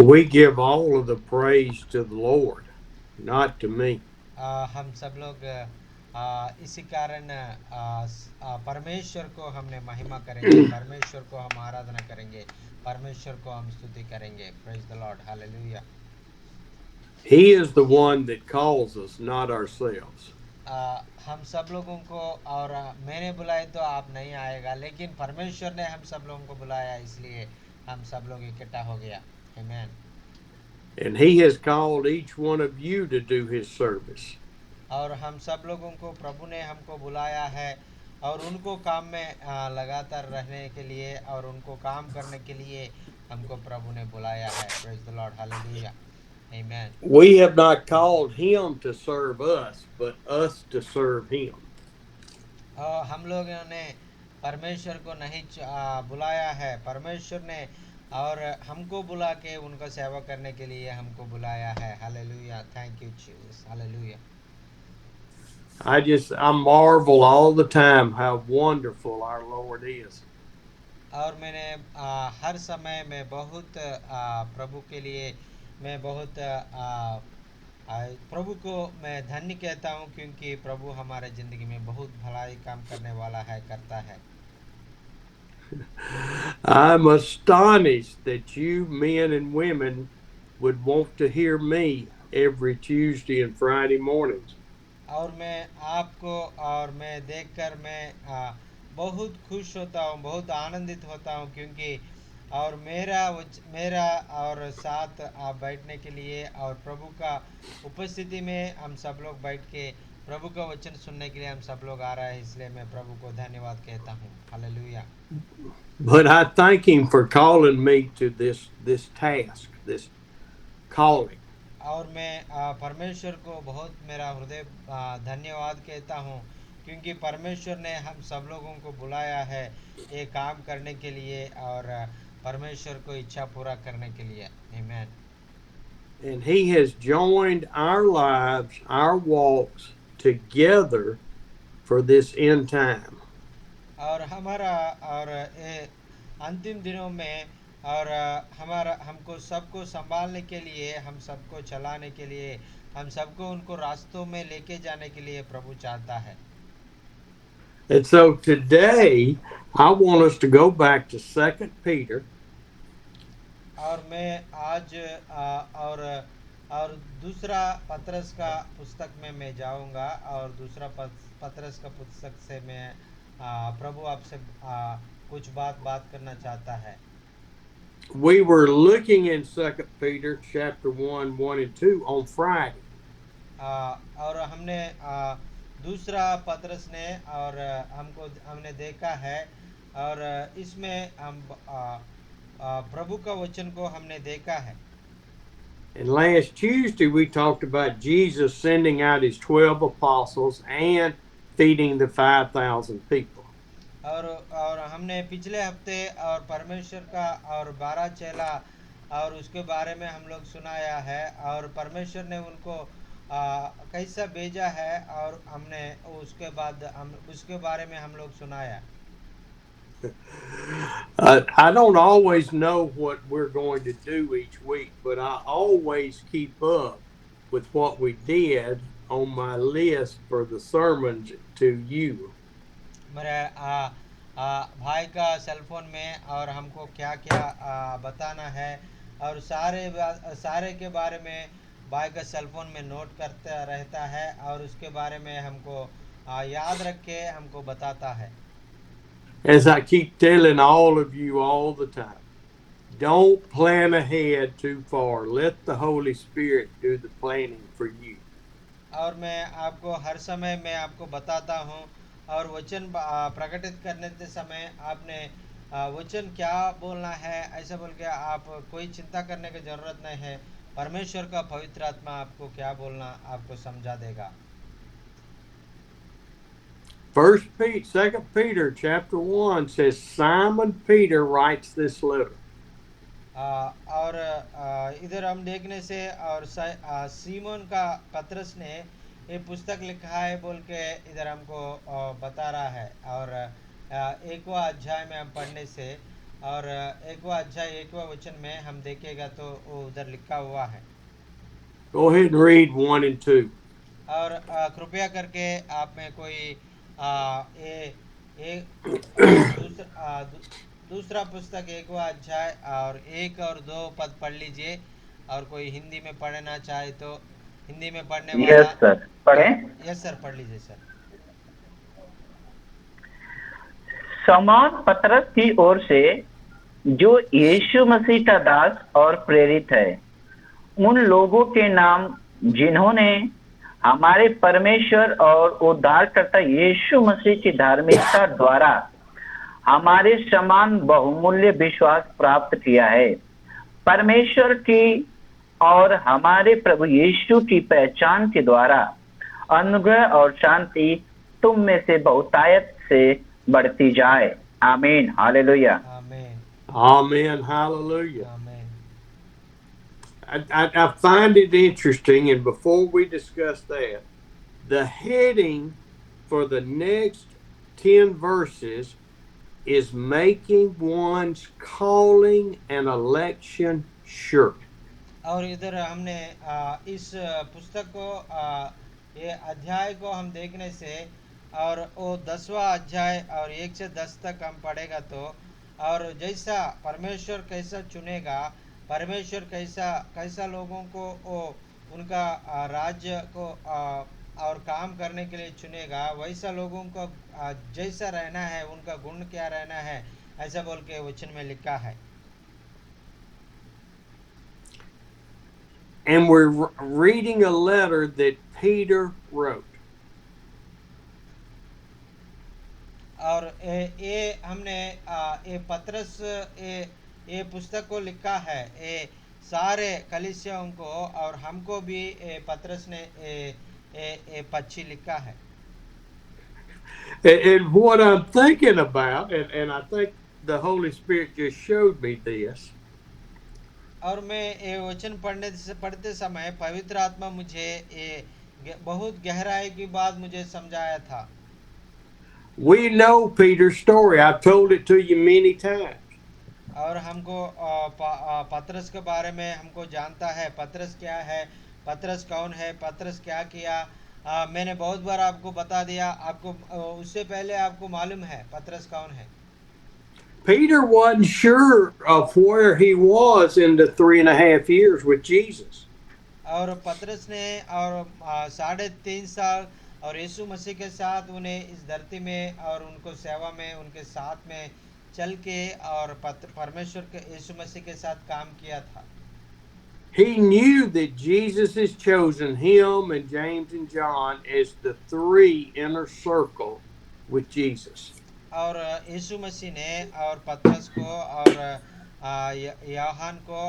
we give all of the praise to the Lord, not to me. हम सब लोग इसी कारण परमेश्वर को हमने महिमा करेंगे, परमेश्वर को हम आराधना करेंगे, परमेश्वर को हम स्तुति करेंगे. Praise the Lord, hallelujah. He is the one that calls us, not ourselves. हम सब लोगों को, और मैंने बुलाए तो आप नहीं आएगा, लेकिन परमेश्वर ने हम सब लोगों को बुलाया, इसलिए हम सब लोग इकट्ठा हो गया. आमेन. And He has called each one of you to do His service. और हम सब लोगों को प्रभु ने हमको बुलाया है, और उनको काम में लगातार रहने के लिए और उनको काम करने के लिए हमको प्रभु ने बुलाया है. Praise the Lord, hallelujah. Amen. We have not called Him to serve us, but us to serve Him. हम लोगों ने परमेश्वर को नहीं बुलाया है, परमेश्वर ने और हमको बुला के उनका सेवा करने के लिए हमको बुलाया है. Hallelujah. Thank you Jesus. Hallelujah. I marvel all the time how wonderful our Lord is. और मैंने हर समय में बहुत प्रभु के लिए मैं बहुत प्रभु को मैं धन्य कहता हूँ, क्योंकि प्रभु हमारे ज़िंदगी में बहुत भलाई काम करने वाला है, करता है. I'm astonished that you men and women would want to hear me every Tuesday and Friday mornings. और मैं आपको और मैं देखकर मैं बहुत खुश होता हूँ, बहुत आनंदित होता हूँ, क्योंकि और मेरा और साथ आप बैठने के लिए और प्रभु का उपस्थिति में हम सब लोग बैठ के प्रभु का वचन सुनने के लिए हम सब लोग आ रहे हैं, इसलिए मैं प्रभु को धन्यवाद कहता हूँ. Hallelujah. But I thank Him for calling me to this task, this calling. और मैं परमेश्वर को बहुत मेरा हृदय धन्यवाद कहता हूँ, क्योंकि परमेश्वर ने हम सब लोगों को बुलाया है ये काम करने के लिए और परमेश्वर को इच्छा पूरा करने के लिए. आमेन. And He has joined our lives, our walks together for this end time. और हमारा और ये अंतिम दिनों में और हमारा हमको सबको संभालने के लिए, हम सबको चलाने के लिए, हम सबको उनको रास्तों में लेके जाने के लिए प्रभु चाहता है. And so today, I want us to go back to 2 Peter और मैं आज और दूसरा पत्रस का पुस्तक में मैं जाऊंगा, और दूसरा पत्रस का पुस्तक से मैं प्रभु आपसे कुछ बात करना चाहता है. We were looking in 2 Peter chapter 1, 1 and 2 on Friday. और हमने दूसरा पत्रस ने और हमने देखा है, और इसमें हम प्रभु का वचन को हमने देखा है. And last Tuesday, we talked about Jesus sending out His 12 apostles and feeding the 5,000 people. और हमने पिछले हफ्ते और परमेश्वर का और 12 चेला और उसके बारे में हम लोग सुनाया है, और परमेश्वर ने उनको कैसा भेजा है, और हमने उसके बाद हम उसके बारे में हम लोग सुनाया. I don't always know what we're going to do each week, but I always keep up with what we did on my list for the sermons to you. मेरे भाई का सेल फोन में और हमको क्या क्या बताना है, और सारे के बारे में भाई का सेल फोन में नोट करता रहता है, और उसके बारे में हमको याद रख के हमको बताता है. As I keep telling all of you all the time, don't plan ahead too far. Let the Holy Spirit do the planning for you. और मैं आपको हर समय मैं आपको बताता हूँ, और वचन प्रकटित करने के समय आपने वचन क्या बोलना है ऐसा बोल के आप कोई चिंता करने की ज़रूरत नहीं है. परमेश्वर का पवित्र आत्मा आपको क्या बोलना आपको समझा देगा. Second Peter chapter 1 says Simon Peter writes this letter. और इधर हम देखने से और सीमोन का पत्रस ने ये पुस्तक लिखा है बोल के इधर हमको बता रहा है. और 1वां अध्याय में हम पढ़ने से और एकवा अध्याय एकवा वचन में हम देखेगा तो वो उधर लिखा हुआ है। Go ahead and read 1 and 2. और कृपया करके आप में कोई दूसरा पुस्तक एकवा अध्याय और 1 और 2 पद पढ़ लीजिए। और कोई हिंदी में पढ़ना चाहे तो हिंदी में पढ़ने वाला। यस सर, पढ़ें। यस सर, पढ़ लीजिए सर। शमौन पतरस की ओर से, जो यीशु मसीह का दास और प्रेरित है, उन लोगों के नाम जिन्होंने हमारे परमेश्वर और उद्धारकर्ता यीशु मसीह की धार्मिकता द्वारा हमारे समान बहुमूल्य विश्वास प्राप्त किया है। परमेश्वर की और हमारे प्रभु यीशु की पहचान के द्वारा अनुग्रह और शांति तुम में से बहुतायत से बढ़ती जाए। आमीन, हालेलुया। आमीन, Amen. Hallelujah. आमीन। I find it interesting, and before we discuss that, the heading for the next 10 verses is making one's calling and election sure. और इधर हमने इस पुस्तक को ये अध्याय को हम देखने से और वो 10वां अध्याय और 1 से 10 तक हम पढ़ेगा तो और जैसा परमेश्वर कैसा चुनेगा, परमेश्वर कैसा कैसा लोगों को वो उनका राज्य को और काम करने के लिए चुनेगा, वैसा लोगों को जैसा रहना है, उनका गुण क्या रहना है, ऐसा बोल के वचन में लिखा है। And we're reading a letter that Peter wrote. और ये हमने ये पत्रस ये पुस्तक को लिखा है ये सारे कलीसियाओं को, और हमको भी ये पत्रस ने ये पक्षी लिखा है। And what I'm thinking about, and I think the Holy Spirit just showed me this. और मैं ये वचन पढ़ते समय पवित्र आत्मा मुझे ये बहुत गहराई की बात मुझे समझाया था। We know Peter's story. I've told it to you many times. और हमको पतरस के बारे में हमको जानता है, पतरस क्या है, पतरस कौन है, पतरस क्या किया। मैंने बहुत बार आपको बता दिया, आपको उससे पहले आपको मालूम है पतरस कौन है। Peter wasn't sure of where he was in the 3.5 years with Jesus. और पतरस ने और 3.5 साल और यीशु मसीह के साथ उन्हें इस धरती में और उनको सेवा में उनके साथ में चल के और परमेश्वर के यीशु मसीह के साथ काम किया था। He knew that Jesus has chosen him and James and John as the 3 inner circle with Jesus. और यीशु मसीह ने और पतरस को और यूहन्ना को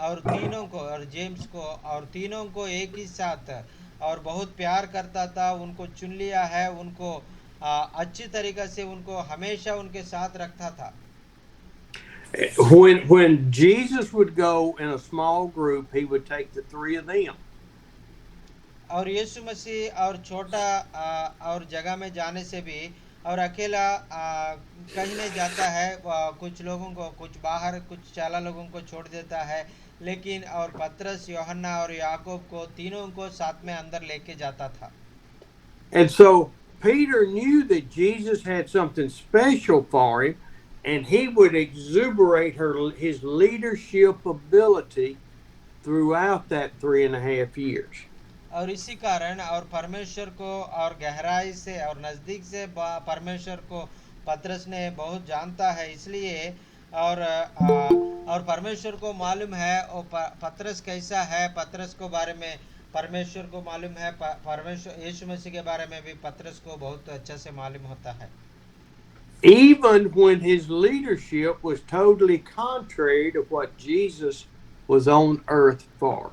और तीनों को और जेम्स को और तीनों को एक ही साथ और बहुत प्यार करता था, उनको चुन लिया है, उनको अच्छी तरीके से उनको हमेशा उनके साथ रखता था। When Jesus would go in a small group, he would take the 3 of them. और यीशु मसीह और छोटा और जगह में जाने से भी और अकेला कहीं नहीं जाता है, कुछ लोगों को कुछ बाहर कुछ 4 लोगों को छोड़ देता है, लेकिन और पतरस, यूहन्ना और याकूब को तीनों को साथ में अंदर लेके जाता था। And so Peter knew that Jesus had something special for him, and he would exuberate his leadership ability throughout that 3.5 years. और इसी कारण और परमेश्वर को और गहराई से और नज़दीक से परमेश्वर को पतरस ने बहुत जानता है, इसलिए और परमेश्वर को मालूम है और पतरस कैसा है, पतरस को बारे में परमेश्वर को मालूम है, परमेश्वर यीशु मसीह के बारे में भी पतरस को बहुत अच्छा से मालूम होता है। Even when his leadership was totally contrary to what Jesus was on earth for.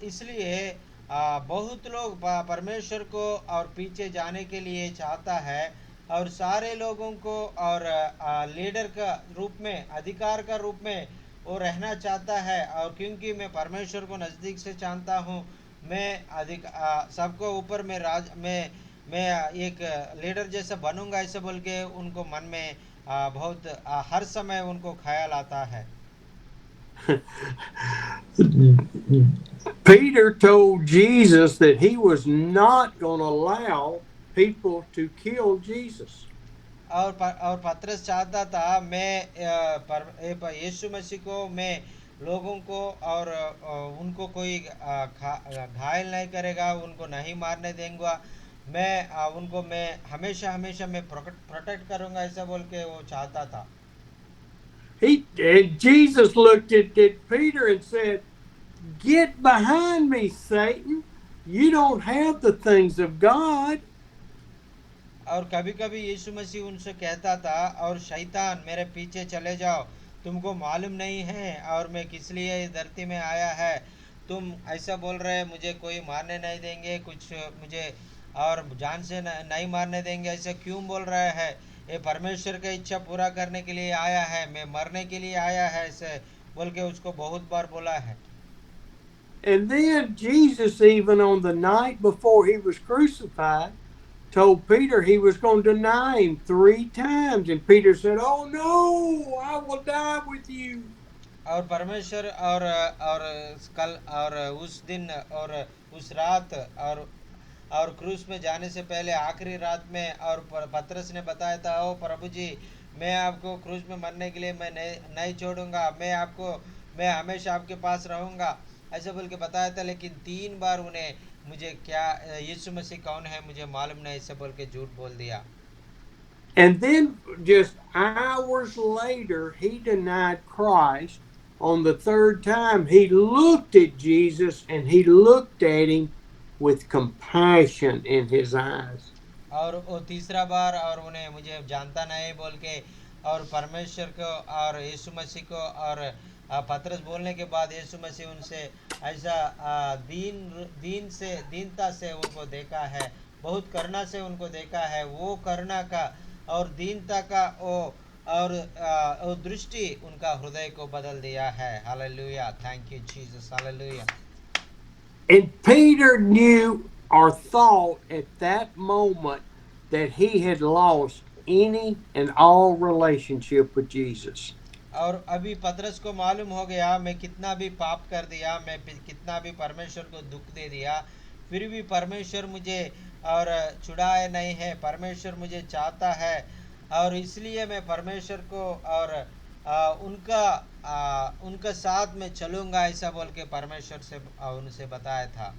इसलिए बहुत लोग परमेश्वर को और पीछे जाने के लिए चाहता है और सारे लोगों को और लीडर का रूप में, अधिकार का रूप में वो रहना चाहता है। और क्योंकि मैं परमेश्वर को नज़दीक से जानता हूँ, मैं सबको ऊपर में मैं एक लीडर जैसा बनूंगा ऐसे बोल के उनको मन में बहुत हर समय उनको ख्याल आता है। Peter told Jesus that he was not going to allow people to kill Jesus. और पतरस चाहता था मैं यीशु मसीह को मैं लोगों को और उनको कोई घायल नहीं करेगा, उनको नहीं मारने देंगे, मैं उनको मैं हमेशा हमेशा मैं प्रोटेक्ट करूंगा ऐसा बोल के वो चाहता था। And Jesus looked at Peter and said, "Get behind me, Satan. You don't have the things of God." और कभी कभी यीशु मसीह उनसे कहता था, और शैतान मेरे पीछे चले जाओ, तुमको मालूम नहीं है और मैं किस लिए इस धरती में आया है। तुम ऐसा बोल रहे हैं मुझे कोई मारने नहीं देंगे, कुछ मुझे और जान से नहीं मारने देंगे, ऐसा क्यों बोल रहे हैं? ये परमेश्वर की इच्छा पूरा करने के लिए आया है, मैं मरने के लिए आया है ऐसे बोल के उसको बहुत बार बोला है। And then Jesus, even on the night before he was crucified, told Peter he was going to deny him 3 times. And Peter said, "Oh no, I will die with you." और परमेश्वर और कल और उस दिन और उस रात और क्रूस में जाने से पहले आखिरी रात में और पतरस ने बताया था, ओ प्रभु जी, मैं आपको क्रूस में मरने के लिए मैं नहीं छोड़ूंगा, मैं हमेशा आपके पास रहूंगा ऐसे बोल के बताया था। लेकिन 3 बार उन्हें मुझे क्या यीशु मसीह कौन है मुझे मालूम नहीं ऐसे बोल के झूठ बोल दिया। And then just hours later, he denied Christ. On the 3rd time, he looked at Jesus and he looked at him with compassion in his eyes. और वो तीसरा बार और उन्हें मुझे जानता नहीं बोल के और परमेश्वर को और यीशु मसीह को और पतरस बोलने के बाद यीशु मसीह उनसे ऐसा दीनता से उनको देखा है, बहुत करुणा से उनको देखा है। वो करुणा का और दीनता का वो दृष्टि उनका हृदय को बदल दिया है। Hallelujah, thank you Jesus, hallelujah. And Peter knew or thought at that moment that he had lost any and all relationship with Jesus. और अभी पतरस को मालूम हो गया मैं कितना भी पाप कर दिया, मैं कितना भी परमेश्वर को दुख दे दिया, फिर भी परमेश्वर मुझे और छुड़ाए नहीं है, परमेश्वर मुझे चाहता है और इसलिए मैं परमेश्वर को और उनका साथ में चलूंगा ऐसा बोल के परमेश्वर से उनसे बताया था।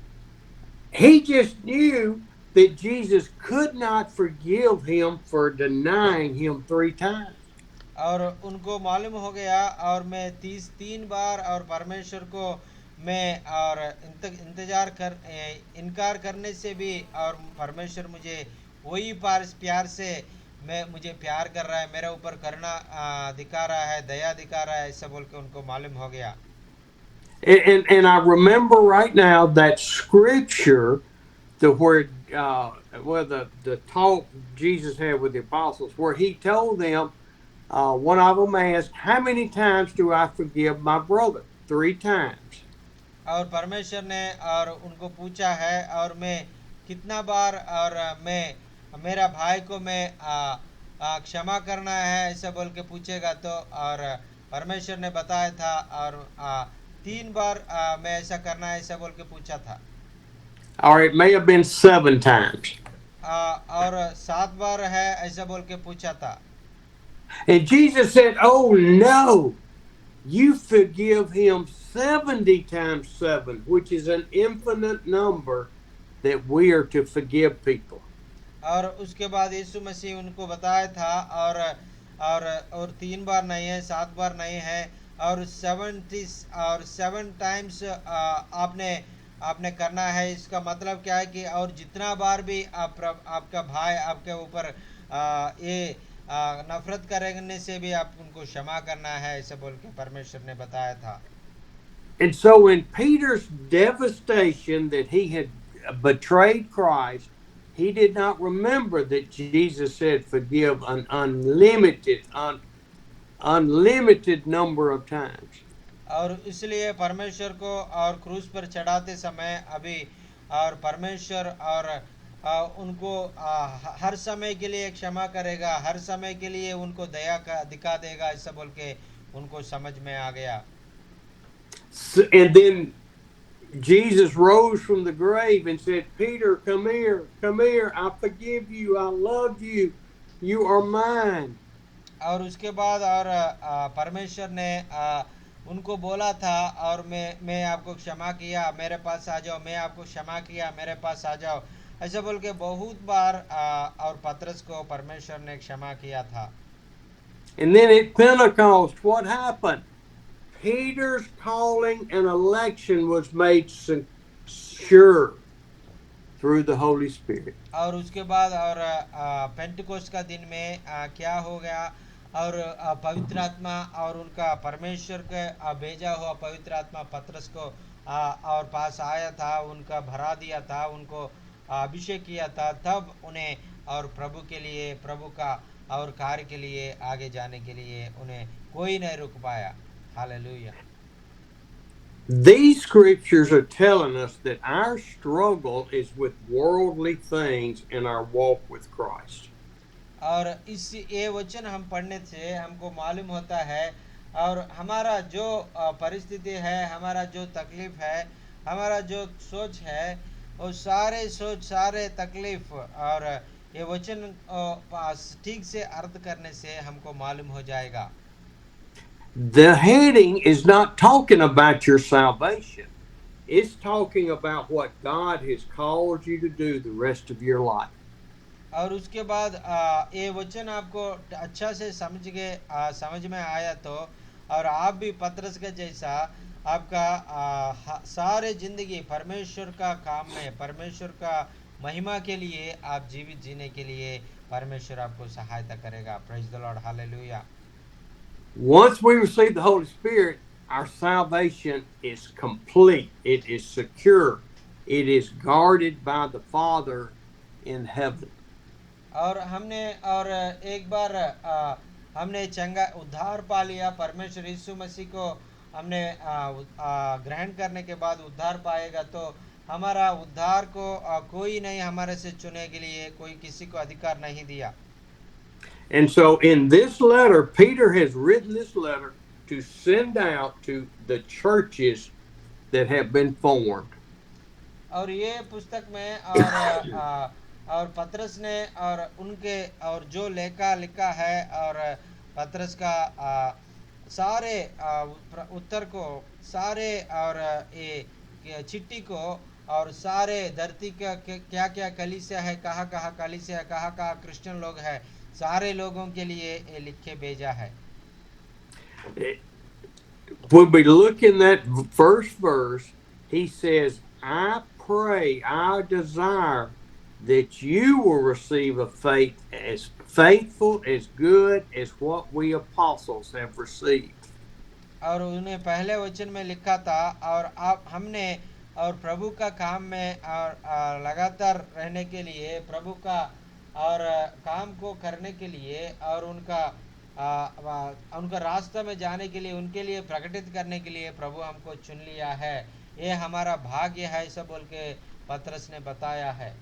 He just knew that Jesus could not forgive him for denying him 3 times. और उनको मालूम हो गया और मैं 3 बार और परमेश्वर को मैं और इनकार करने से भी और परमेश्वर मुझे वही प्यार से मुझे प्यार कर रहा है, मेरे ऊपर करुणा दिखा रहा है, दया दिखा रहा है ऐसा बोल के उनको मालूम हो गया। And I remember right now that scripture to where the talk Jesus had with the apostles, where he told them, one of them asked, "How many times do I forgive my brother?" 3 times. और परमेश्वर ने और उनको पूछा है और मैं कितना बार और मैं मेरा भाई को मैं क्षमा करना है ऐसा बोल के पूछेगा तो और परमेश्वर ने बताया था और 3 बार मैं ऐसा करना है ऐसा बोल के पूछा था। Or it may have been 7 times. और 7 बार है ऐसा बोल के पूछा था। And Jesus said, "Oh no, you forgive him 70 times 7, which is an infinite number that we are to forgive people." और उसके बाद यीशु मसीह उनको बताया था और 3 बार नहीं है, 7 बार नहीं है और 7 टाइम्स आपने करना है। इसका मतलब क्या है कि और जितना बार भी आपका भाई आपके ऊपर ये नफरत करने से भी आप उनको क्षमा करना है ऐसे बोल के परमेश्वर ने बताया था। And so in Peter's devastation that he had betrayed Christ, he did not remember that Jesus said forgive an unlimited number of times. और इसलिए परमेश्वर को और क्रूस पर चढ़ाते समय अभी और परमेश्वर और उनको हर समय के लिए क्षमा करेगा, हर समय के लिए उनको दया का दिखा देगा, ऐसा बोल के उनको समझ में आ गया। And then Jesus rose from the grave and said, Peter, come here, I forgive you, I love you, you are mine. और उसके बाद और परमेश्वर ने उनको बोला था, और मैं आपको क्षमा किया, मेरे पास आ जाओ, मैं आपको क्षमा किया, मेरे पास आ जाओ, ऐसा बोल के बहुत बार और पतरस को परमेश्वर ने क्षमा किया था। And then at Pentecost, what happened? Peter's calling and election was made sure through the Holy Spirit. और उसके बाद और पेंटिकोस्ट का दिन में क्या हो गया, और पवित्र आत्मा और उनका परमेश्वर के भेजा हुआ पवित्र आत्मा पतरस को और पास आया था, उनका भरा दिया था, उनको अभिषेक किया था, तब उन्हें और प्रभु के लिए, प्रभु का और कार्य के लिए आगे जाने के लिए उन्हें कोई नहीं रुक पाया। Hallelujah. These scriptures are telling us that our struggle is with worldly things in our walk with Christ. और इस ये वचन हम पढ़ने से हमको मालूम होता है, और हमारा जो परिस्थिति है, हमारा जो तकलीफ है, हमारा जो सोच है, वो सारे सोच, सारे तकलीफ और ये वचन ठीक से अर्थ करने से हमको मालूम हो जाएगा। The heading is not talking about your salvation. It's talking about what God has called you to do the rest of your life. और उसके बाद ये वचन आपको अच्छा से समझ में आया तो, और आप भी पतरस के जैसा आपका सारे जिंदगी परमेश्वर का काम में, परमेश्वर का महिमा के लिए आप जीवित जीने के लिए परमेश्वर आपको सहायता करेगा। Praise the Lord, hallelujah. Once we receive the Holy Spirit, our salvation is complete. It is secure. It is guarded by the Father in heaven. और एक बार हमने चंगा उद्धार पा लिया, परमेश्वर यीशु मसीह को हमने ग्रहण करने के बाद उद्धार पाएगा, तो हमारा उद्धार को कोई नहीं हमारे से चुने के लिए कोई किसी को अधिकार नहीं दिया। And so in this letter, Peter has written this letter to send out to the churches that have been formed. और ये पुस्तक में और पतरस ने और उनके और जो लेखा लिखा है, और पतरस का सारे उत्तर को, सारे और ये चिट्ठी को, और सारे धरती का क्या क्या कलीसिया है, कहाँ कहाँ कलीसिया है, कहाँ कहाँ क्रिश्चियन लोग हैं, सारे लोगों के लिए ये लिखे भेजा है। When we look in that first verse, he says, I pray, I desire that you will receive a faith as faithful, as good as what we apostles have received. और उन्हें पहले वचन में लिखा था, और आप हमने और प्रभु का काम में और लगातार रहने के लिए, प्रभु का और काम को करने के लिए, और उनका रास्ता में जाने के लिए, उनके लिए प्रकटित करने के लिए प्रभु हमको चुन लिया है, ये हमारा भाग्य है, ऐसा बोल के पतरस ने बताया है।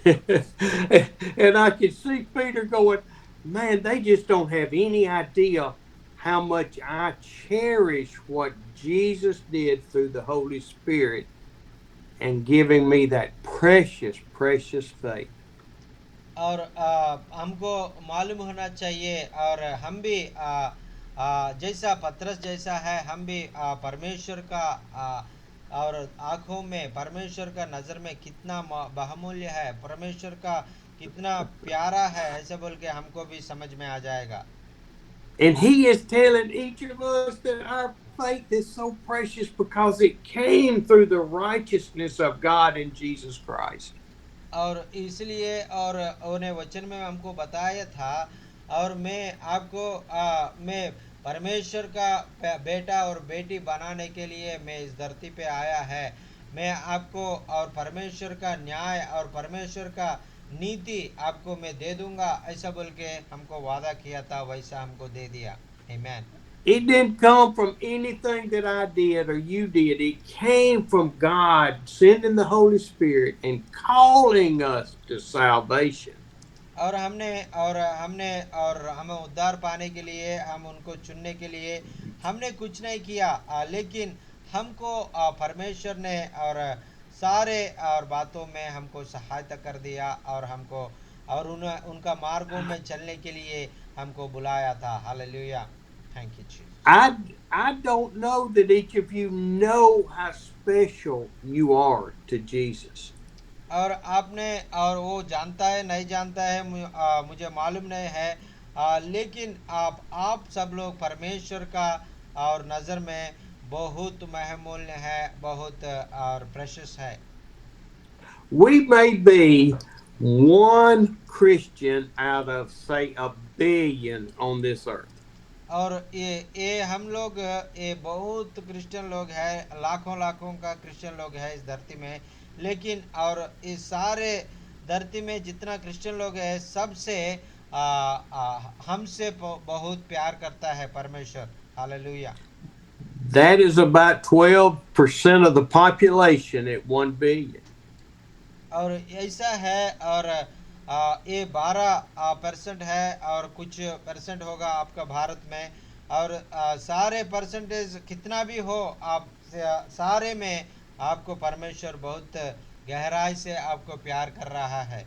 And I can see Peter going, man, they just don't have any idea how much I cherish what Jesus did through the Holy Spirit and giving me that precious, precious faith. और हमको मालूम होना चाहिए, और हम भी जैसा पतरस जैसा है, हम भी परमेश्वर का और आँखों में परमेश्वर का नज़र में कितना बहुमूल्य है, परमेश्वर का कितना प्यारा है, ऐसे बोल के हमको भी समझ में आ जाएगा। And he is telling each of us that our faith is so precious because it came through the righteousness of God in Jesus Christ. और इसलिए और उन्हें वचन में हमको बताया था, और मैं आपको मैं परमेश्वर का बेटा और बेटी बनाने के लिए मैं इस धरती पे आया है, मैं आपको और परमेश्वर का न्याय और परमेश्वर का नीति आपको मैं दे दूंगा, ऐसा बोल के हमको वादा किया था, वैसा हमको दे दिया। आमीन। It didn't come from anything that I did or you did. It came from God sending the Holy Spirit and calling us to salvation. और हमें उद्धार पाने के लिए, हम उनको चुनने के लिए हमने कुछ नहीं किया, लेकिन हमको परमेश्वर ने और सारे और बातों में हमको सहायता कर दिया और हमको और उनका मार्गों में चलने के लिए हमको बुलाया था। Hallelujah, thank you Jesus. I don't know that each of you know how special you are to Jesus. और आपने और वो जानता है नहीं जानता है, मुझे मालूम नहीं है, लेकिन आप सब लोग परमेश्वर का और नज़र में बहुत महमूल्य है, बहुत और प्रेशियस है। We may be one Christian out of, say, 1 billion on this earth. और ये हम लोग ये बहुत क्रिश्चियन लोग हैं, लाखों लाखों का क्रिश्चियन लोग हैं इस धरती में, लेकिन और इस सारे धरती में जितना क्रिश्चियन लोग हैं सबसे हमसे बहुत प्यार करता है परमेश्वर। Hallelujah. That is about 12% of the population at 1 billion. और ऐसा है, और ये 12% है और कुछ परसेंट होगा आपका भारत में, और सारे परसेंटेज कितना भी हो, आप सारे में आपको परमेश्वर बहुत गहराई से आपको प्यार कर रहा है।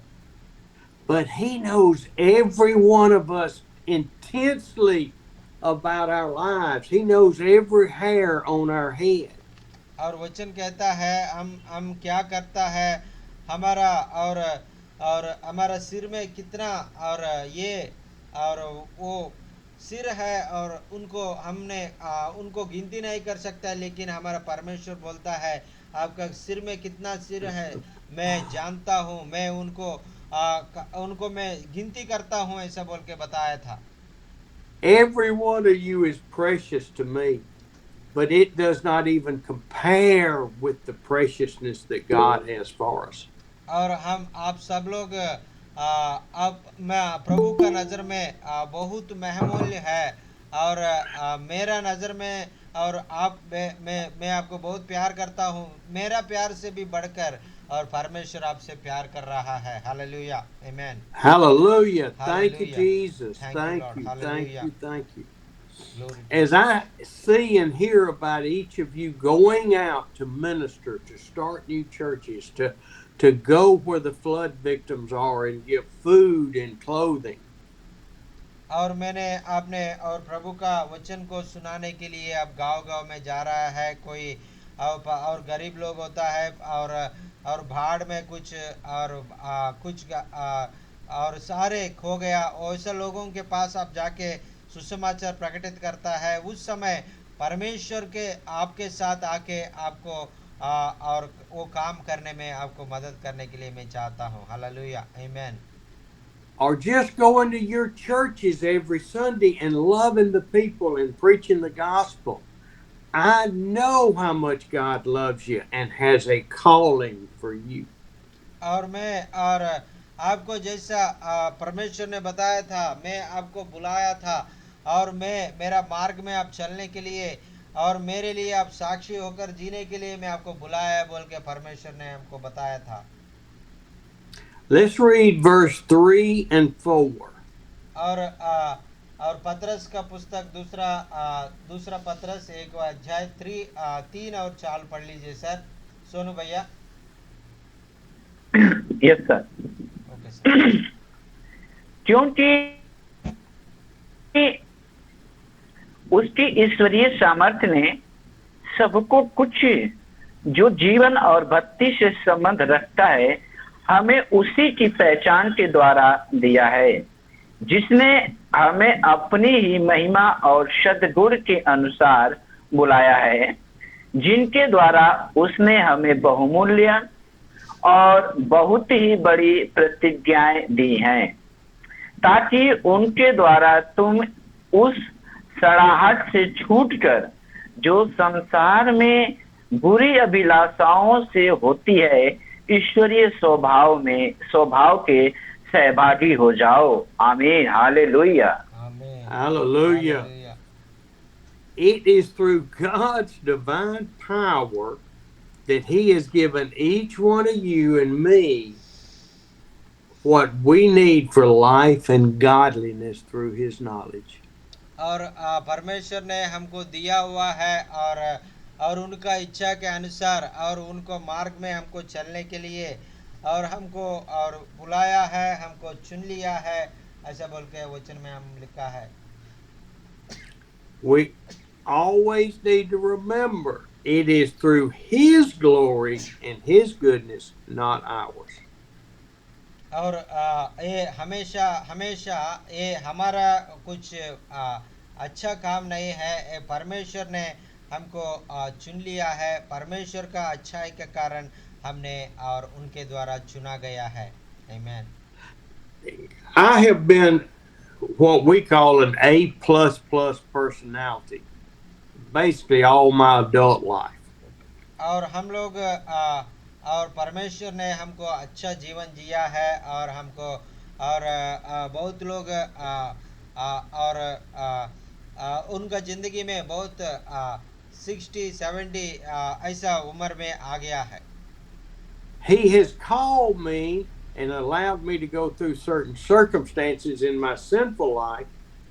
But he knows every one of us intensely about our lives. He knows every hair on our head. और वचन कहता है हम क्या करता है हमारा, और हमारा सिर में कितना और ये और वो सिर है, और उनको हमने उनको गिनती नहीं कर सकता, लेकिन हमारा परमेश्वर बोलता है आपका सिर में कितना सिर है मैं जानता हूँ, मैं उनको मैं गिनती करता हूँ, ऐसा बोल के बताया था। Every one of you is precious to me, but it does not even compare with the preciousness that God has for us. और हम आप सब लोग अब मैं प्रभु का नज़र में बहुत महमूल्य है, और मेरा नज़र में और मैं आपको बहुत प्यार करता हूँ, मेरा प्यार से भी बढ़कर और परमेश्वर आपसे प्यार कर रहा है। हालेलुया, आमीन। Hallelujah. Thank you, Hallelujah. Jesus. Thank you, Thank Lord. you. Thank Hallelujah. you. Thank you. Glory to As I see and hear about each of you going out to minister, to start new churches, to go where the flood victims are and give food and clothing. और मैंने आपने और प्रभु का वचन को सुनाने के लिए अब गांव-गांव में जा रहा है, कोई और गरीब लोग होता है, और भाड़ में कुछ और सारे खो गया, ऐसे लोगों के पास आप जाके सुसमाचार प्रकटित करता है, उस समय परमेश्वर के आपके साथ आके आपको और वो काम करने में आपको मदद करने के लिए मैं चाहता हूँ। हालेलुया, आमीन। Or just going to your churches every Sunday and loving the people and preaching the gospel. I know how much God loves you and has a calling for you. और आपको जैसा परमेश्वर ने बताया था, मैं आपको बुलाया था, और मेरा मार्ग में आप चलने के लिए और मेरे लिए आप साक्षी होकर जीने के लिए मैं आपको बुलाया बोल के परमेश्वर ने हमको बताया था। Let's read verse 3 and 4. और पतरस का पुस्तक दूसरा पतरस 1 अध्याय 3 और 4 पढ़ लीजिए सर। सोनू भैया। Yes sir. Okay sir. क्योंकि उसकी ईश्वरीय सामर्थ्य ने सबको कुछ जो जीवन और भक्ति से संबंध रखता है हमें उसी की पहचान के द्वारा दिया है, जिसने हमें अपनी ही महिमा और सद्गुण के अनुसार बुलाया है, जिनके द्वारा उसने हमें बहुमूल्य और बहुत ही बड़ी प्रतिज्ञाएं दी हैं, ताकि उनके द्वारा तुम उस सड़ाहट से छूटकर जो संसार में बुरी अभिलाषाओं से होती है ईश्वरीय स्वभाव के सहभागी हो जाओ। आमीन। हालेलुया। आमीन। Hallelujah. Hallelujah. it is through God's divine power that He has given each one of you and me what we need for life and godliness through His knowledge. और परमेश्वर ने हमको दिया हुआ है, और उनका इच्छा के अनुसार और उनको मार्ग में हमको चलने के लिए, और हमको और बुलाया है, हमको चुन लिया है, ऐसा बोल के वचन में हम लिखा है। We always need to remember it is through His glory and His goodness, not ours. और ये हमेशा हमेशा ये हमारा कुछ अच्छा काम नहीं है, ये परमेश्वर ने हमको चुन लिया है, परमेश्वर का अच्छाई के कारण हमने और उनके द्वारा चुना गया है। आमीन। I have been what we call an A++ personality basically all my adult life. और हम लोग और परमेश्वर ने हमको अच्छा जीवन जिया है, और हमको और बहुत लोग और उनका ज़िंदगी में बहुत 60-70 ऐसा उम्र में आ गया है। He has called me and allowed me to go through certain circumstances in my sinful life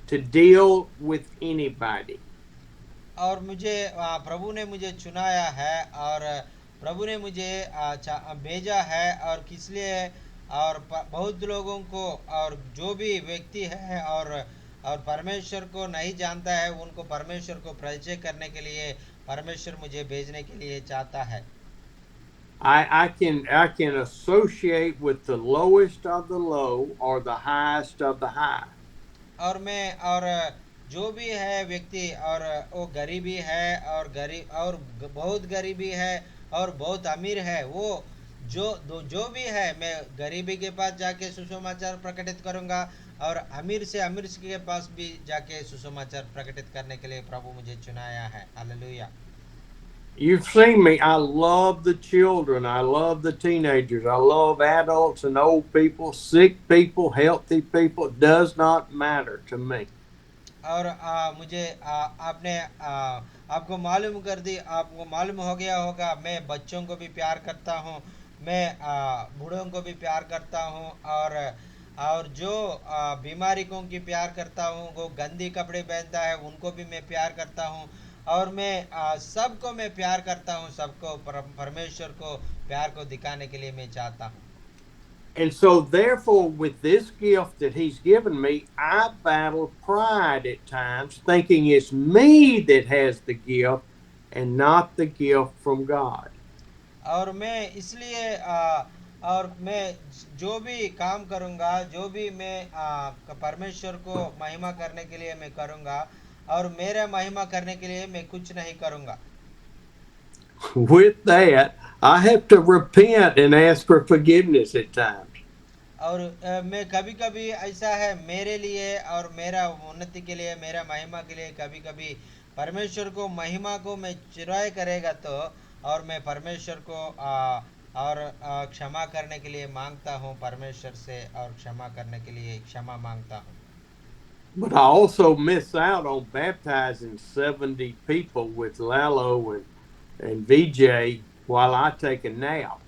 to deal with anybody. और मुझे प्रभु ने मुझे चुनाया है, और प्रभु ने मुझे भेजा है, और किस लिए, और बहुत लोगों को, और जो भी व्यक्ति है और परमेश्वर को नहीं जानता है, उनको परमेश्वर को परिचय करने के लिए परमेश्वर मुझे भेजने के लिए चाहता है। I can associate with the lowest of the low or the highest of the high. और मैं और जो भी है व्यक्ति, और वो गरीबी है, और गरीब, और बहुत गरीबी है, और बहुत अमीर है, वो जो भी है, मैं गरीबी के पास जाके सुसमाचार प्रकटित करूंगा, और अमीर के पास भी जाके सुसमाचार प्रकटित करने के लिए प्रभु मुझे चुनाया है। Hallelujah. You've seen me. I love the children. I love the teenagers. I love adults and old people, sick people, healthy people. It does not matter to me. और मुझे आपने आपको मालूम कर दी, आपको मालूम हो गया होगा, मैं बच्चों को भी प्यार करता हूँ, मैं बूढ़ों को भी प्यार करता हूँ, और जो बीमारी को की प्यार करता हूँ, वो गंदी कपड़े पहनता है उनको भी मैं प्यार करता हूँ, और मैं सबको मैं प्यार करता हूँ, सबको परमेश्वर को प्यार को दिखाने के लिए मैं चाहता हूँ। And so, therefore, with this gift that He's given me, I battle pride at times, thinking it's me that has the gift and not the gift from God. और मैं इसलिए और मैं जो भी काम करूँगा, जो भी मैं परमेश्वर को महिमा करने के लिए मैं करूँगा, और मेरा महिमा करने के लिए मैं कुछ नहीं करूँगा। With that, I have to repent and ask for forgiveness at times. और मैं कभी कभी ऐसा है मेरे लिए और मेरा उन्नति के लिए, मेरा महिमा के लिए, कभी कभी परमेश्वर को महिमा को मैं चुराए करेगा तो, और मैं परमेश्वर को और क्षमा करने के लिए मांगता हूँ परमेश्वर से, और क्षमा करने के लिए क्षमा मांगता हूँ। But I also miss out on baptizing 70 people with Lalo and VJ while I take a nap.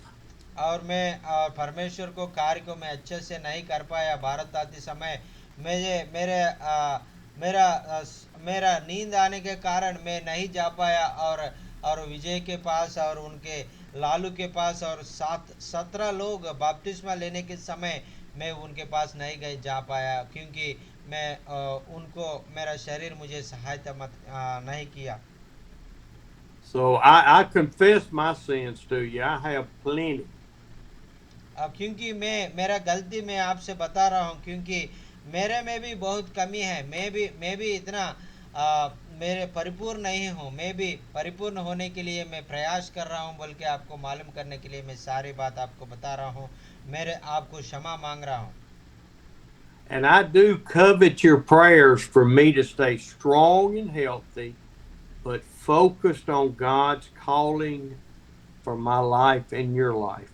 और मैं और परमेश्वर को कार्य को मैं अच्छे से नहीं कर पाया। भारत आते समय मेरा नींद आने के कारण मैं नहीं जा पाया, और विजय के पास और उनके लालू के पास और 17 लोग बपतिस्मा लेने के समय मैं उनके पास नहीं जा पाया, क्योंकि मैं उनको, मेरा शरीर मुझे सहायता नहीं किया। So I confess my sins to you. I have plenty. क्योंकि मेरा गलती मैं आपसे बता रहा हूँ, क्योंकि मेरे में भी बहुत कमी है। मैं भी इतना मेरे परिपूर्ण नहीं हूँ। मैं भी परिपूर्ण होने के लिए मैं प्रयास कर रहा हूँ, बोल के आपको मालूम करने के लिए मैं सारी बात आपको बता रहा हूँ। मेरे आपको क्षमा मांग रहा हूँ। And I do covet your prayers for me to stay strong and healthy, but focused on God's calling for my life and your life.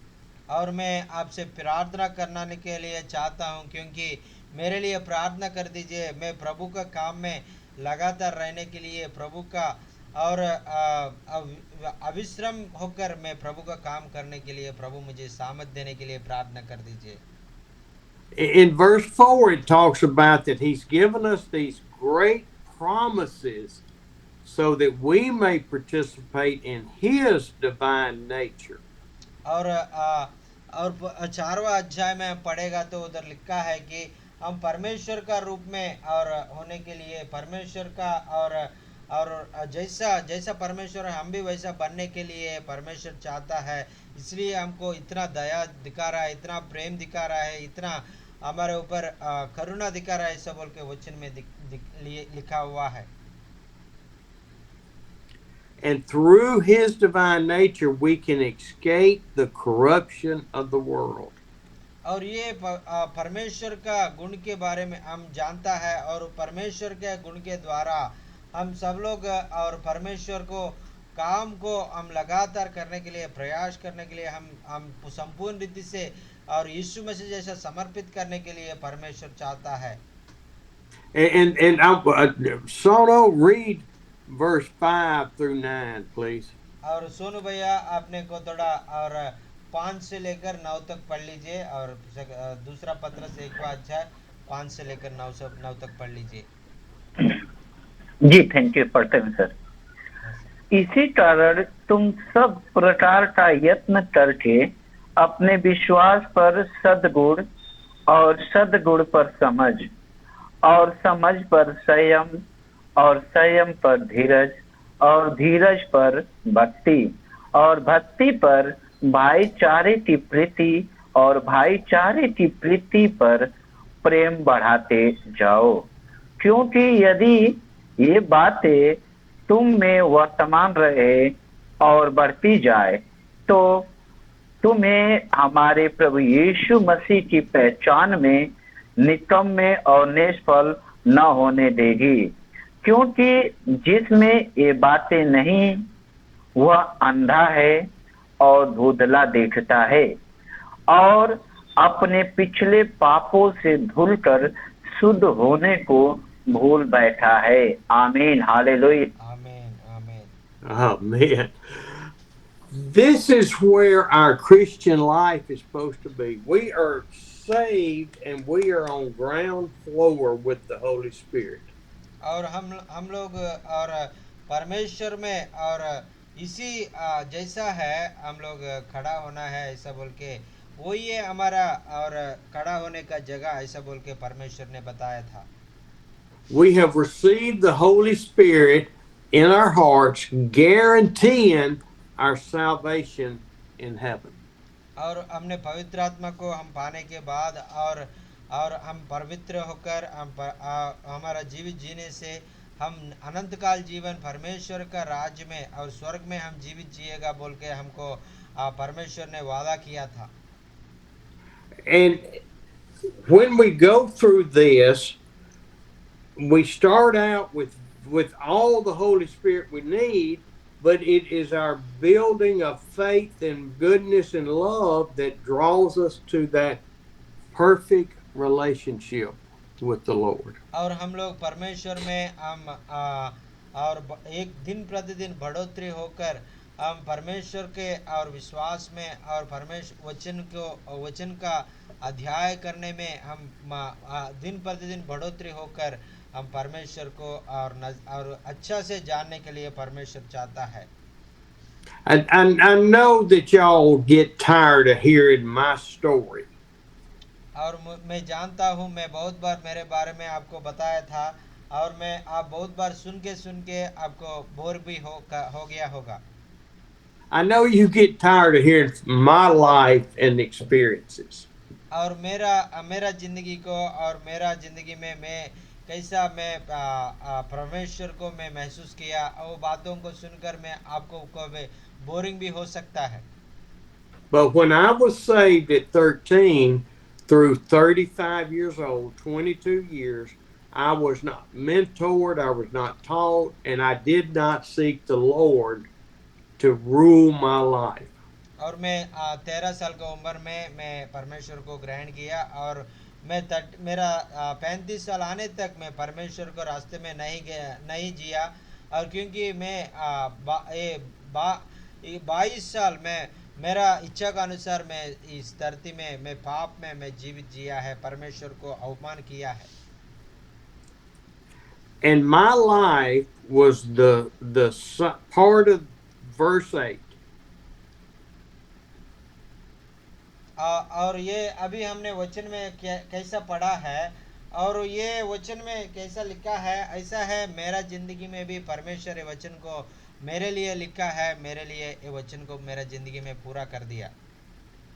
और मैं आपसे प्रार्थना करने के लिए चाहता हूँ, क्योंकि मेरे लिए प्रार्थना कर दीजिए। मैं प्रभु का काम में लगातार रहने के लिए प्रभु का और अविश्रम होकर मैं प्रभु का काम करने के लिए प्रभु मुझे सामर्थ देने के लिए प्रार्थना कर दीजिए। In verse 4, it talks about that he's given us these great promises so that we may participate in his divine nature. और और चारवा अध्याय में पढ़ेगा तो उधर लिखा है कि हम परमेश्वर का रूप में और होने के लिए परमेश्वर का और जैसा जैसा परमेश्वर है हम भी वैसा बनने के लिए परमेश्वर चाहता है, इसलिए हमको इतना दया दिखा रहा है, इतना प्रेम दिखा रहा है, इतना हमारे ऊपर करुणा दिखा रहा है, ऐसा बोल के वचन में लिखा हुआ है। And through his divine nature, we can escape the corruption of the world. और ये परमेश्वर का गुण के बारे में हम जानता है और परमेश्वर के गुण के द्वारा हम सब लोग और परमेश्वर को काम को हम लगातार करने के लिए प्रयास करने के लिए हम संपूर्ण रीति से और यीशु मसीह जैसा समर्पित करने के लिए परमेश्वर चाहता है। And Sono, read verse 5 through 9, please. और सोनू भैया आपने को थोड़ा और 5 से लेकर 9 तक पढ़ लीजिए और दूसरा पत्र से एक अध्याय 5 से लेकर 9 तक पढ़ लीजिए। जी थैंक यू, पढ़ते हैं सर। इसी कारण तुम सब प्रकार का यत्न करके अपने विश्वास पर सद्गुण और सद्गुण पर समझ और समझ पर संयम और संयम पर धीरज और धीरज पर भक्ति और भक्ति पर भाईचारे की प्रीति और भाईचारे की प्रीति पर प्रेम बढ़ाते जाओ, क्योंकि यदि ये बातें तुम में वर्तमान रहे और बढ़ती जाए तो तुम्हें हमारे प्रभु यीशु मसीह की पहचान में निकम्मे और निष्फल न होने देगी। क्योंकि जिसमें ये बातें नहीं वह अंधा है और धुंधला देखता है और अपने पिछले पापों से धुलकर शुद्ध होने को भूल बैठा है। आमीन, हालेलुया। आमीन, आमीन। Amen. This is where our Christian life is supposed to be. We are saved and we are on ground floor with the Holy Spirit. और हम लोग और परमेश्वर में और इसी जैसा है हम लोग खड़ा होना है ऐसा बोल के वही है हमारा और खड़ा होने का जगह ऐसा बोल के परमेश्वर ने बताया था। We have received the Holy Spirit in our hearts, guaranteeing our salvation in heaven. और हमने पवित्र आत्मा को हम पाने के बाद और हम पवित्र होकर हमारा जीवित जीने से हम अनंत काल जीवन परमेश्वर का राज्य में और स्वर्ग में हम जीवित जिएगा बोल के हमको परमेश्वर ने वादा किया था। And when we go through this, we start out with all the Holy Spirit we need, but it is our building of faith and goodness and love that draws us to that perfect relationship with the Lord. और हम लोग परमेश्वर में हम और एक दिन प्रतिदिन बढ़ोतरी होकर हम परमेश्वर के और विश्वास में और परमेश्वर वचन का अध्याय करने में हम दिन प्रतिदिन बढ़ोतरी होकर हम परमेश्वर को और अच्छा से जानने के लिए परमेश्वर चाहता है। I know that y'all get tired of hearing my story. और मैं जानता हूँ मैं बहुत बार मेरे बारे में आपको बताया था और मैं आप बहुत बार सुन के आपको बोर भी हो गया होगा। I know you get tired of hearing my life and experiences. और मेरा जिंदगी को और मेरा जिंदगी में मैं कैसा मैं परमेश्वर को मैं महसूस किया वो बातों को सुनकर मैं आपको बोरिंग भी हो सकता है। But when I was saved at 13 through 35 years old, 22 years, I was not mentored, I was not taught, and I did not seek the Lord to rule my life. और मैं 13 साल की उम्र में मैं परमेश्वर को ग्रहण किया और मेरा 35 साल आने तक मैं परमेश्वर को रास्ते में नहीं जिया। और क्योंकि मैं 22 साल में मेरा इच्छा के अनुसार मैं इस धरती में मैं पाप में मैं जीवित जिया है, परमेश्वर को अवमान किया है। And my life was part of verse 8. और ये अभी हमने वचन में कैसा पढ़ा है, और ये वचन में कैसा लिखा है, ऐसा है मेरा जिंदगी में भी परमेश्वर ये वचन को मेरे लिए लिखा है, मेरे लिए ये वचन को मेरा जिंदगी में पूरा कर दिया।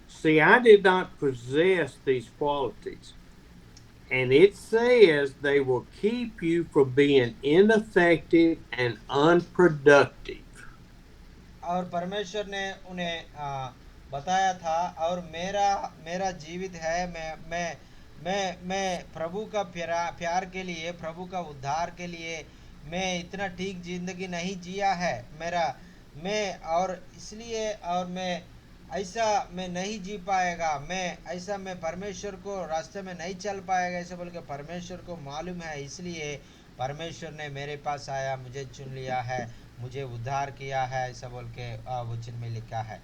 See, I did not possess these qualities. And it says they will keep you from being ineffective and unproductive. और परमेश्वर ने उन्हें बताया था, और मेरा जीवित है, मैं प्रभु का प्यार के लिए, प्रभु का उद्धार के लिए मैं इतना ठीक जिंदगी नहीं जिया है और इसलिए और मैं ऐसा मैं नहीं जी पाएगा, मैं परमेश्वर को रास्ते में नहीं चल पाएगा, ऐसा बोल के परमेश्वर को मालूम है। इसलिए परमेश्वर ने मेरे पास आया, मुझे चुन लिया है, मुझे उद्धार किया है, ऐसा बोल के वचन में लिखा है।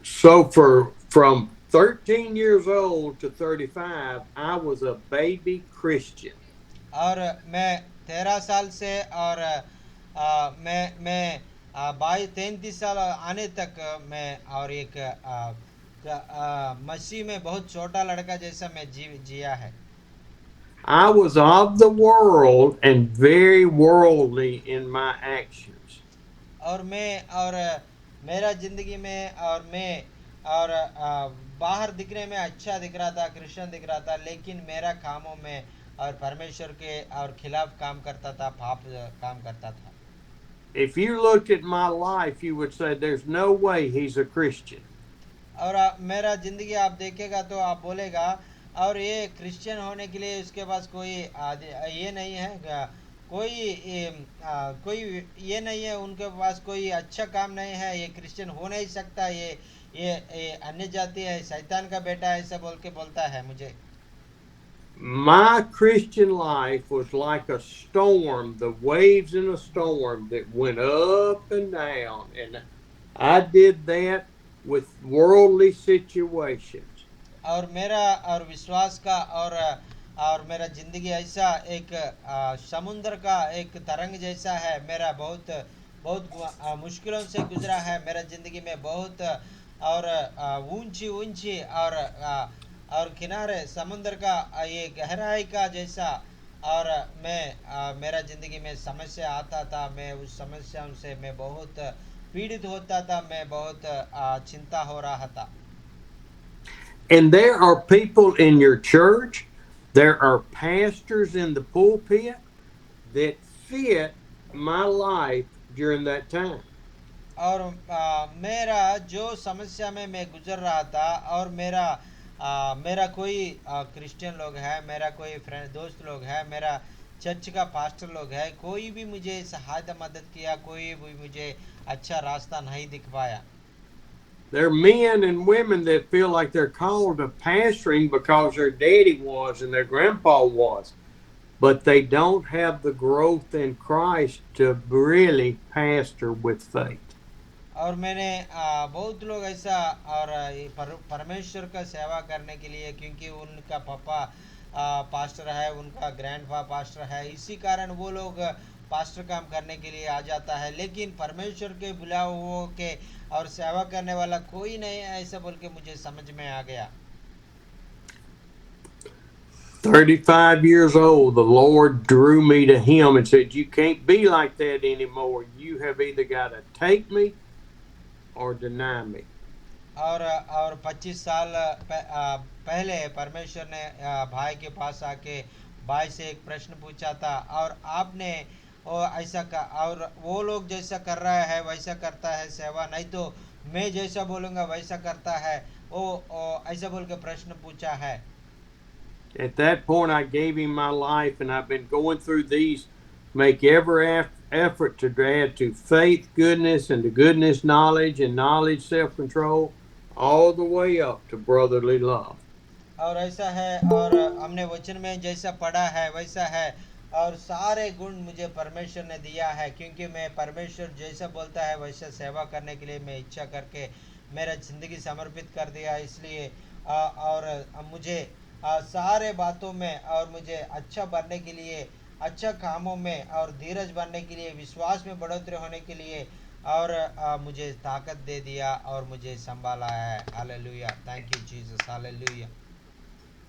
So from 13 years old to 35, I was a baby Christian. और मैं 13 साल से और मैं 33 साल आने तक मैं और एक मसीह में बहुत छोटा लड़का जैसा मैं जिया है। I was of the world and very worldly in my actions. और मेरा जिंदगी में और बाहर दिखने में अच्छा दिख रहा था, क्रिश्चियन दिख रहा था, लेकिन मेरा कामों में और परमेश्वर के और खिलाफ काम करता था, पाप काम करता था। If you looked at my life, you would say there's no way he's a Christian. और मेरा जिंदगी आप देखेगा तो आप बोलेगा, और ये क्रिश्चियन होने के लिए उसके पास कोई ये नहीं है, कोई ये नहीं है, उनके पास कोई अच्छा काम नहीं है, ये क्रिश्चियन हो नहीं सकता, ये अन्य जाति है, शैतान का बेटा है, ऐसा बोल के बोलता है मुझे। My Christian life was like a storm, the waves in a storm that went up and down, and I did that with worldly situations. और मेरा और विश्वास का और मेरा जिंदगी ऐसा एक समुद्र का एक तरंग जैसा है, मेरा बहुत मुश्किलों से गुजरा है, मेरा जिंदगी में बहुत और ऊंची और किनारे समुद्र का ये गहराई का जैसा, और मेरा जिंदगी में समस्या आता था, मैं उस समस्याओं से मैं बहुत पीड़ित होता था, मैं बहुत चिंता हो रहा था। And there are people in your church, there are pastors in the pulpit that fit my life during that time. और मेरा जो समस्या में मैं गुजर रहा था, और मेरा कोई क्रिश्चियन लोग है, मेरा कोई फ्रेंड दोस्त लोग है, मेरा चर्च का पास्टर लोग है, कोई भी मुझे सहायता मदद किया, कोई भी मुझे अच्छा रास्ता नहीं दिख पाया। There are men and women that feel like they're called to pastoring because their daddy was and their grandpa was, but they don't have the growth in Christ to really pastor with faith. और मैंने बहुत लोग ऐसा और परमेश्वर का सेवा करने के लिए, क्योंकि उनका पापा पास्टर है, उनका ग्रैंडपा पास्टर है, इसी कारण वो लोग पास्टर काम करने के लिए आ जाता है, लेकिन परमेश्वर के बुलाए हुओं के और सेवा करने वाला कोई नहीं है, ऐसा बोल के मुझे समझ में आ गया। 35 years old, the Lord drew me to Him and said, "You can't be like that anymore. You have either got to take me or deny me." और 25 साल पहले परमेश्वर ने भाई के पास आके भाई से एक प्रश्न पूछा था, और आपने ऐसा और वो लोग जैसा कर रहा है वैसा करता है सेवा, नहीं तो मैं जैसा बोलूँगा वैसा करता है, वो ऐसा बोल के प्रश्न पूछा है। At that point, I gave Him my life, and I've been going through these, make every effort to add to faith, goodness, and to goodness, knowledge, and knowledge, self-control, all the way up to brotherly love. और ऐसा है, और हमने वचन में जैसा पढ़ा है वैसा है, और सारे गुण मुझे परमेश्वर ने दिया है, क्योंकि मैं परमेश्वर जैसा बोलता है वैसा सेवा करने के लिए मैं इच्छा करके मेरा ज़िंदगी समर्पित कर दिया। इसलिए और मुझे सारे बातों में और मुझे अच्छा बनने के लिए, अच्छा कामों में और धीरज बनने के लिए, विश्वास में बढ़ोतरी होने के लिए, और मुझे ताकत दे दिया और मुझे संभाला है। Hallelujah, thank you Jesus, hallelujah.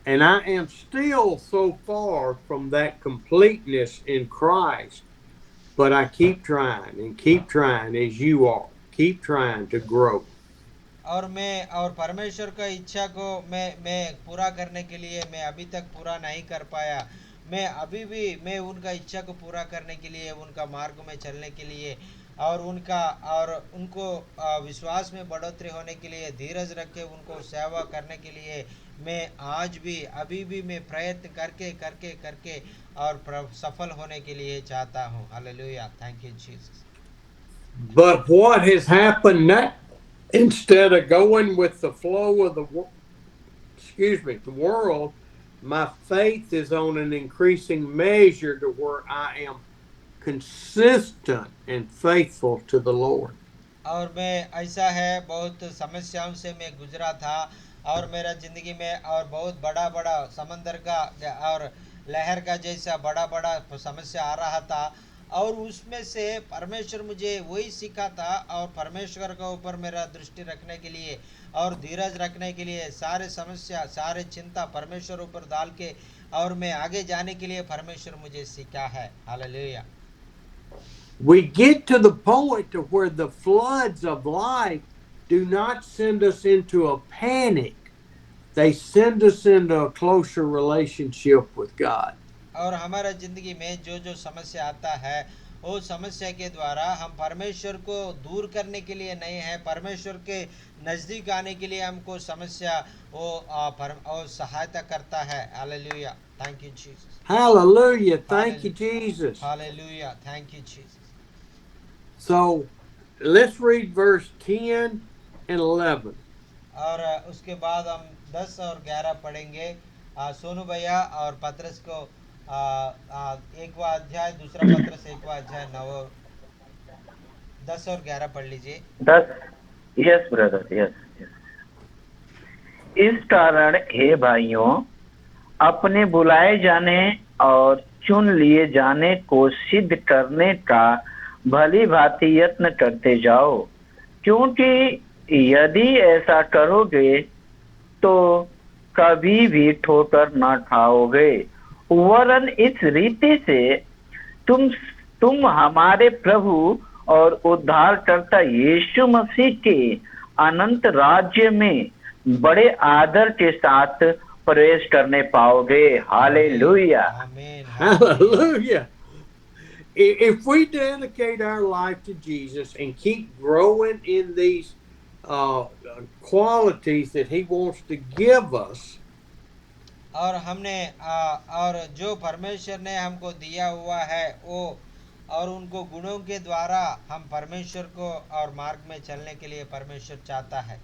And I am still so far from that completeness in Christ, but I keep trying and keep trying as you are. Keep trying to grow. और मैं और परमेश्वर का इच्छा को मैं पूरा करने के लिए मैं अभी तक पूरा नहीं कर पाया। मैं अभी भी मैं उनका इच्छा को पूरा करने के लिए, उनका मार्ग में चलने के लिए, और उनका और उनको विश्वास में बढ़ोतरी होने के लिए, धीरज रख के उनको सेवा करने के लिए मैं आज भी अभी भी मैं प्रयत्न करके करके करके और सफल होने के लिए चाहता हूँ। Hallelujah, thank you Jesus. But what has happened now, instead of going with the flow of the world, my faith is on an increasing measure to where I am consistent and faithful to the Lord. और मैं ऐसा है, बहुत समस्याओं से मैं गुजरा था, और मेरा ज़िंदगी में और बहुत बड़ा बड़ा समंदर का और लहर का जैसा बड़ा बड़ा समस्या आ रहा था, और उसमें से परमेश्वर मुझे वही सीखा था, और परमेश्वर के ऊपर मेरा दृष्टि रखने के लिए और धीरज रखने के लिए, सारे समस्या सारे चिंता परमेश्वर ऊपर डाल के और मैं आगे जाने के लिए परमेश्वर मुझे सीखा है। Hallelujah. We get to the point to where the floods of life do not send us into a panic. They send us into a closer relationship with God. और हमारा ज़िंदगी में जो जो समस्या आता है, वो समस्या के द्वारा हम परमेश्वर को दूर करने के लिए नहीं है, परमेश्वर के नज़दीक आने के लिए हमको समस्या वो सहायता करता है। Hallelujah, thank you Jesus. Hallelujah. Thank you, Jesus. Hallelujah, thank you Jesus. So let's read verse 10 and 11. और उसके बाद हम 10 और 11 पढ़ेंगे। सोनू भैया और पत्रस को एकवा अध्याय, दूसरा पत्रस एकवा अध्याय 9, 10 और 11 पढ़ लीजिए। 10। Yes brother, yes. इस कारण हे भाइयों, अपने बुलाए जाने और चुन लिए जाने को सिद्ध करने का भली भांति यत्न करते जाओ, क्योंकि यदि ऐसा करोगे तो कभी भी ठोकर न खाओगे, वरन इस रीति से तुम हमारे प्रभु और उद्धारकर्ता यीशु मसीह के अनंत राज्य में बड़े आदर के साथ प्रवेश करने पाओगे। हालेलुया, आमीन, Hallelujah. If we dedicate our life to Jesus and keep growing in these qualities that He wants to give us, और हमने और जो परमेश्वर ने हमको दिया हुआ है वो, और उनको गुणों के द्वारा हम परमेश्वर को और मार्ग में चलने के लिए परमेश्वर चाहता है।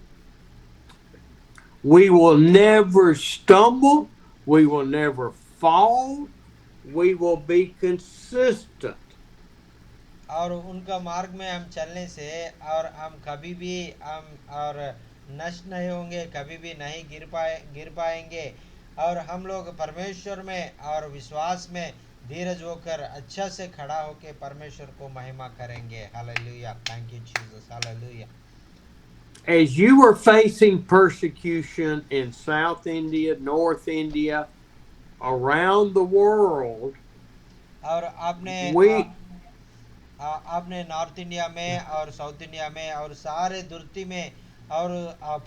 we will never stumble, we will never fall, we will be consistent. और उनका मार्ग में हम चलने से और हम कभी भी हम और नष्ट नहीं होंगे, कभी भी नहीं गिर पाएंगे, और हम लोग परमेश्वर में और विश्वास में धीरज होकर अच्छा से खड़ा होकर परमेश्वर को महिमा करेंगे। Hallelujah, thank you Jesus, hallelujah. As you are facing persecution in South India, North India, around the world, और आपने we आपने नॉर्थ इंडिया में और साउथ इंडिया में और सारे धरती में और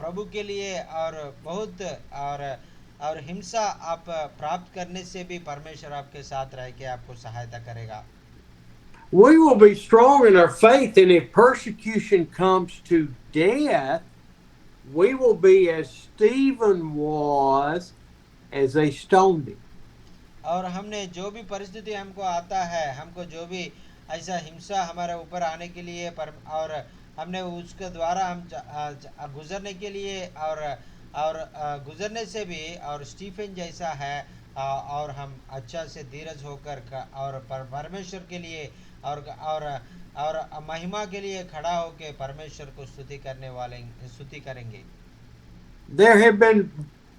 प्रभु के लिए और बहुत और हिंसा आप प्राप्त करने से भी परमेश्वर आपके साथ रह के आपको सहायता करेगा। we will be strong in our faith, and if persecution comes to death, we will be as Stephen was as they stoned him. और हमने जो भी परिस्थिति हमको आता है, हमको जो भी ऐसा हिंसा हमारे ऊपर आने के लिए और हमने उसके द्वारा हम गुजरने के लिए और और गुजरने से भी और स्टीफन जैसा है और हम अच्छा से धीरज होकर और परमेश्वर के लिए और महिमा के लिए खड़ा होकर परमेश्वर को स्तुति करेंगे. There have been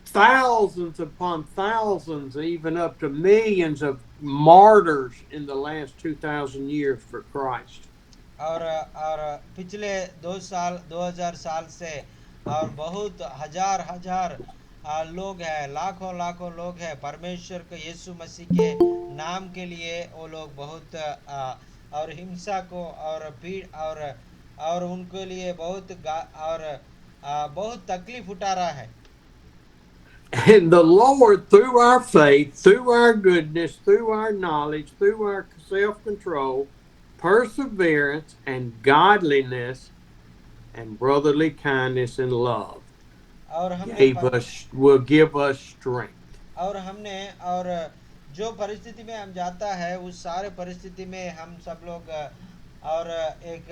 thousands upon thousands, even up to millions of martyrs in the last 2,000 years for Christ. और पिछले 2000 साल से और बहुत हजार हजार लोग हैं, लाखों लाखों लोग हैं परमेश्वर के यीशु मसीह के नाम के लिए. वो लोग बहुत और हिंसा को और पीड़ और उनके लिए बहुत तकलीफ उठा रहा है. And the Lord, through our faith, through our goodness, through our knowledge, through our self control, perseverance, and godliness, and brotherly kindness and love, will give us strength. और जो परिस्थिति में हम जाता है उस सारे परिस्थिति में हम सब लोग और एक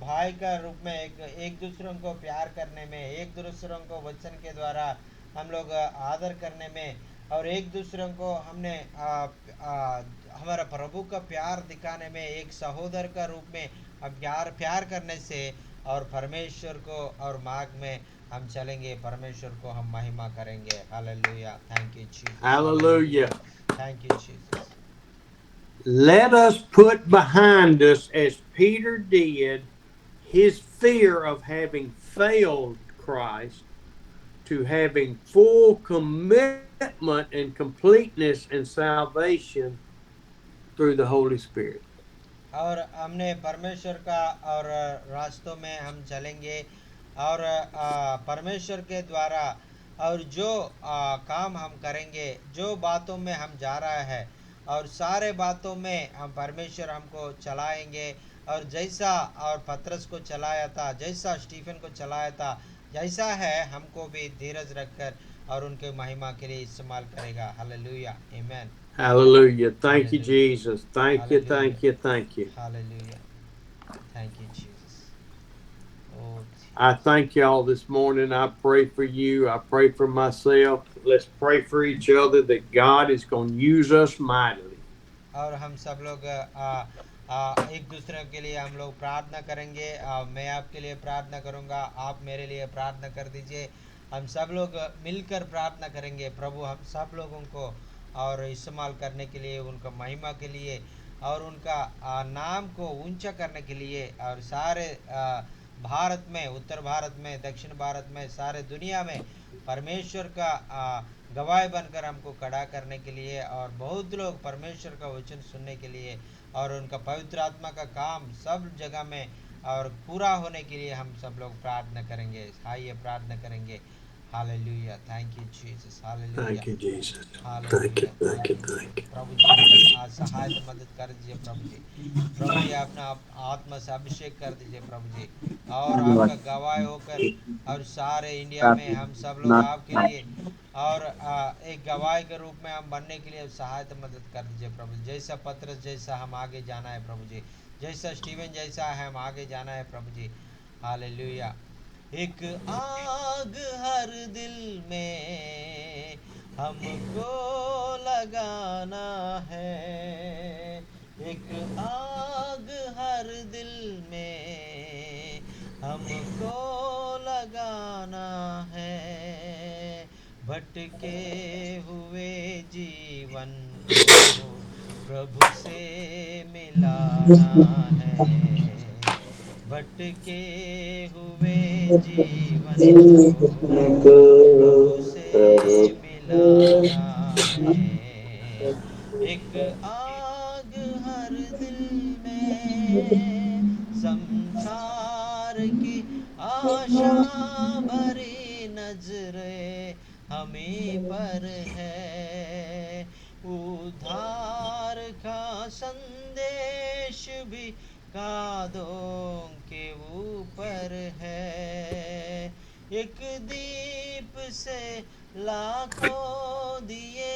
भाई का रूप में एक दूसरों को प्यार करने में, एक दूसरों को वचन के द्वारा हम लोग आदर करने में और एक दूसरों को हमने हमारा प्रभु का प्यार दिखाने में, एक सहोदर का रूप में प्यार करने से और परमेश्वर को और मार्ग में हम चलेंगे, परमेश्वर को हम महिमा करेंगे. Hallelujah. Thank you Jesus. Hallelujah. Thank you Jesus. Let us put behind us, as Peter did, his fear of having failed Christ, to having full commitment and completeness and salvation through the Holy Spirit. और हमने परमेश्वर का और रास्तों में हम चलेंगे और परमेश्वर के द्वारा और जो काम हम करेंगे, जो बातों में हम जा रहा है और सारे बातों में हम परमेश्वर हमको चलाएंगे. और जैसा और पतरस को चलाया था, जैसा स्टीफन को चलाया था, जैसा है हमको भी धीरज रखकर और उनके महिमा के लिए इस्तेमाल करेगा. हालेलुया. आमीन. Hallelujah. Thank you, Hallelujah. Jesus. Thank you, Hallelujah. thank you, thank you. Hallelujah. Thank you, Jesus. Oh, I thank y'all this morning. I pray for you. I pray for myself. Let's pray for each other that God is going to use us mightily. और हम सब लोग एक दूसरे के लिए हम लोग प्रार्थना करेंगे. मैं आपके लिए प्रार्थना करूंगा, आप मेरे लिए प्रार्थना कर दीजिए. हम सब लोग मिलकर प्रार्थना करेंगे. प्रभु हम सब लोगों को और इस्तेमाल करने के लिए, उनका महिमा के लिए और उनका नाम को ऊंचा करने के लिए और सारे भारत में, उत्तर भारत में, दक्षिण भारत में, सारे दुनिया में परमेश्वर का गवाह बनकर हमको खड़ा करने के लिए और बहुत लोग परमेश्वर का वचन सुनने के लिए और उनका पवित्र आत्मा का काम सब जगह में और पूरा होने के लिए हम सब लोग प्रार्थना करेंगे. आइए प्रार्थना करेंगे. Hallelujah. Thank you Jesus. Hallelujah. Thank you, Jesus. Hallelujah. Thank you, thank you, thank you. प्रभु जी आज सहायता मदद कर दीजिए. प्रभु जी, प्रभु जी अपना आत्मा से अभिषेक कर दीजिए. प्रभु जी और आपका गवाह होकर और सारे इंडिया में हम सब लोग आपके लिए और एक गवाह के रूप में हम बनने के लिए सहायता मदद कर दीजिए. प्रभु जी जैसा पतरस जैसा हम आगे जाना है. प्रभु जी जैसा स्टीवन जैसा है हम आगे जाना है. प्रभु जी हालेलुया. एक आग हर दिल में हमको लगाना है. एक आग हर दिल में हमको लगाना है. भटके हुए जीवन को प्रभु से मिलाना है. भटके हुए जीवन को प्रभु से मिलाना है. एक आग हर दिल में संसार की आशा भरी नजरें हमें पर है. उद्धार का संदेश भी कादों के ऊपर है. एक दीप से लाखों दिए,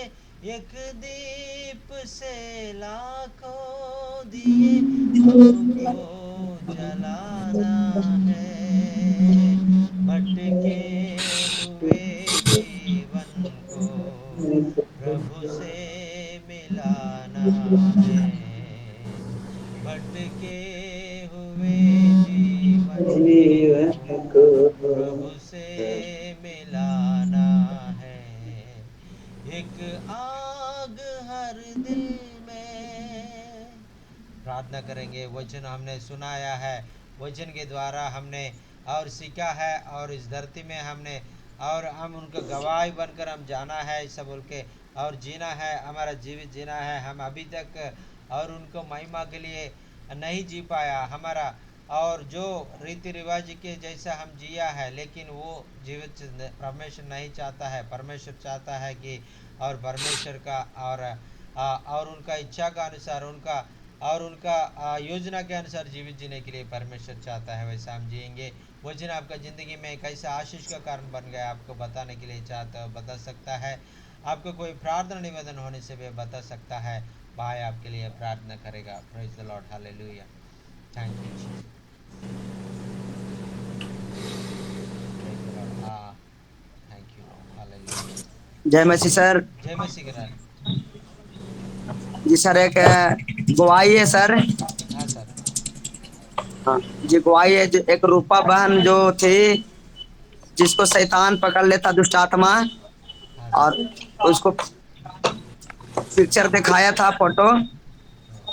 एक दीप से लाखों दिए हमको जलाना है. भटके हुए प्रभु से मिलाना है, एक आग हर दिल में। प्रार्थना करेंगे। वचन हमने सुनाया है, वचन के द्वारा हमने और सीखा है, और इस धरती में हमने और हम उनका गवाही बनकर हम जाना है ऐसा बोल के, और जीना है, हमारा जीवित जीना है। हम अभी तक और उनको महिमा के लिए नहीं जी पाया हमारा, और जो रीति रिवाज के जैसा हम जिया है, लेकिन वो जीवित परमेश्वर नहीं चाहता है। परमेश्वर चाहता है कि और परमेश्वर का और उनका इच्छा का अनुसार उनका योजना के अनुसार जीवित जीने के लिए परमेश्वर चाहता है, वैसा हम जिएंगे। वचन आपका ज़िंदगी में कैसा आशीष का कारण बन गया, आपको बताने के लिए चाहता है, बता सकता है। आपको कोई प्रार्थना निवेदन होने से भी बता सकता है। भाई आपके लिए प्रार्थना करेगा। Praise the Lord, hallelujah, thank you Jesus, praise the Lord, thank you, hallelujah. जय मसीह सर। जय मसीह के नाम। जी सर, एक गवाही है सर। हाँ सर। हाँ जी, गवाही है। एक रूपा बहन जो थी, जिसको शैतान पकड़ लेता, दुष्ट आत्मा, हाँ और सर। उसको पिक्चर दिखाया था, फोटो,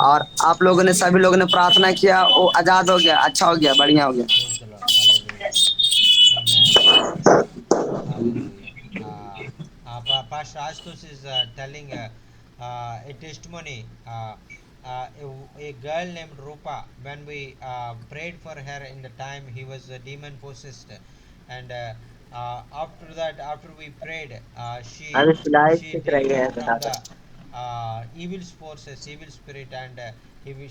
और आप लोगों ने, सभी लोगों ने प्रार्थना किया, वो आजाद हो गया, अच्छा हो गया, बढ़िया हो गया। Praise the Lord, hallelujah, amen, hallelujah. Pastor Astos is telling a testimony. A girl named Rupa, when we prayed for her in the time he was demon possessed, and after that, after we prayed, अभी फिलहाल she ठीक रही है delivered from बताता। the evil forces, evil spirit, and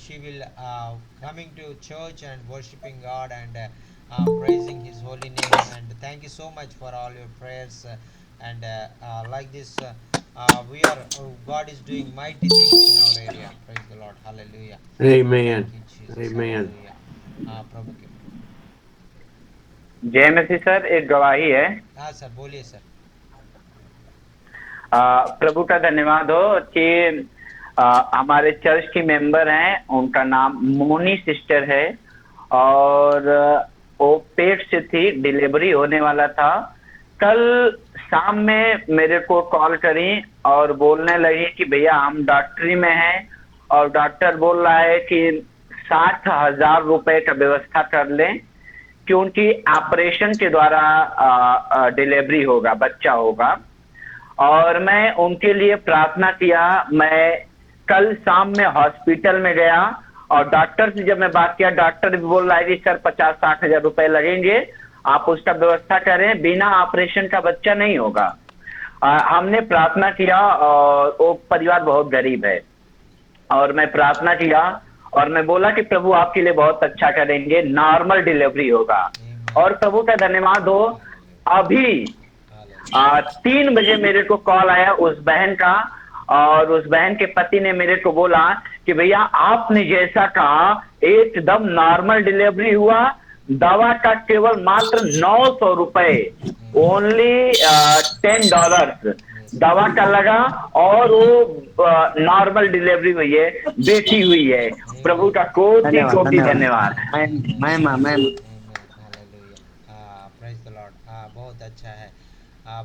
she will coming to church and worshiping God, and praising His holy name. And thank you so much for all your prayers. And like this, God is doing mighty things in our area. Praise the Lord. Hallelujah. Thank Amen. you, Jesus. Amen. Hallelujah. प्रभु के जय मसीह sir, एक गवाही है। हाँ sir, बोलिए sir. प्रभु का धन्यवाद हो कि हमारे चर्च की मेंबर हैं, उनका नाम मोनी सिस्टर है, और वो पेट से थी, डिलीवरी होने वाला था। कल शाम में मेरे को कॉल करी और बोलने लगी कि भैया हम डॉक्टरी में हैं, और डॉक्टर बोल रहा है कि 60,000 रुपए का व्यवस्था कर लें कि उनकी ऑपरेशन के द्वारा डिलीवरी होगा, बच्चा होगा। और मैं उनके लिए प्रार्थना किया। मैं कल शाम में हॉस्पिटल में गया, और डॉक्टर से जब मैं बात किया, डॉक्टर भी बोल रहा है कि सर 50-60 हजार रुपए लगेंगे, आप उसका व्यवस्था करें, बिना ऑपरेशन का बच्चा नहीं होगा। हमने प्रार्थना किया, और वो परिवार बहुत गरीब है, और मैं प्रार्थना किया, और मैं बोला कि प्रभु आपके लिए बहुत अच्छा करेंगे, नॉर्मल डिलीवरी होगा। और प्रभु का धन्यवाद हो, अभी 3 बजे मेरे को कॉल आया उस बहन का, और उस बहन के पति ने मेरे को बोला कि भैया आपने जैसा कहा एकदम नॉर्मल डिलीवरी हुआ, दवा का केवल मात्र 900 रुपए, ओनली $10 दवा का लगा, और वो नॉर्मल डिलीवरी हुई है, बेटी हुई है। प्रभु का कोटि धन्यवाद, कोटि धन्यवाद। धन्यवाद। Ma'am praise the Lord. बहुत अच्छा है।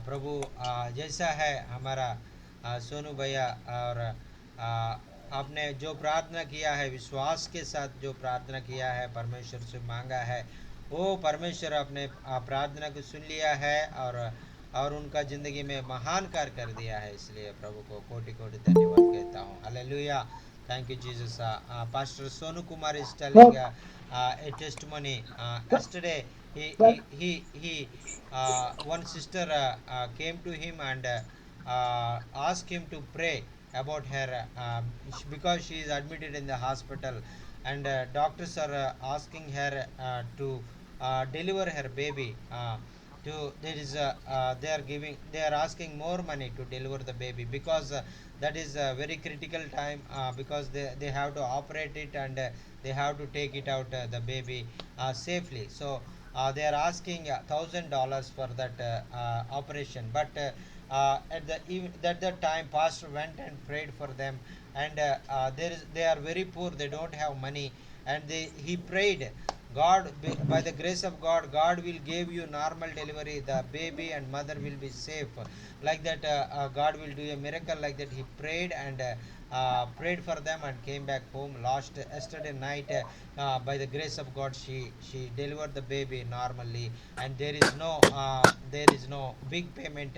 प्रभु जैसा है हमारा सोनू भैया, और आपने जो प्रार्थना किया है, विश्वास के साथ जो प्रार्थना किया है, परमेश्वर से मांगा है, वो परमेश्वर अपने प्रार्थना को सुन लिया है, और उनका ज़िंदगी में महान कार्य कर दिया है। इसलिए प्रभु को कोटि कोटि धन्यवाद कहता हूँ। Hallelujah, thank you Jesus. Pastor Sonu Kumar is telling a testimony. Yesterday, one sister came to him and asked him to pray about her, because she is admitted in the hospital, and doctors are asking her to deliver her baby. They are asking more money to deliver the baby, because that is a very critical time, because they have to operate it, and they have to take it out, the baby, safely. So they are asking $1,000 for that operation. But at that time, pastor went and prayed for them, and they are very poor, they don't have money, and he prayed God, by the grace of God, God will give you normal delivery. The baby and mother will be safe. Like that, God will do a miracle. Like that, he prayed and prayed for them and came back home. Last yesterday night, by the grace of God, she delivered the baby normally, and there is no big payment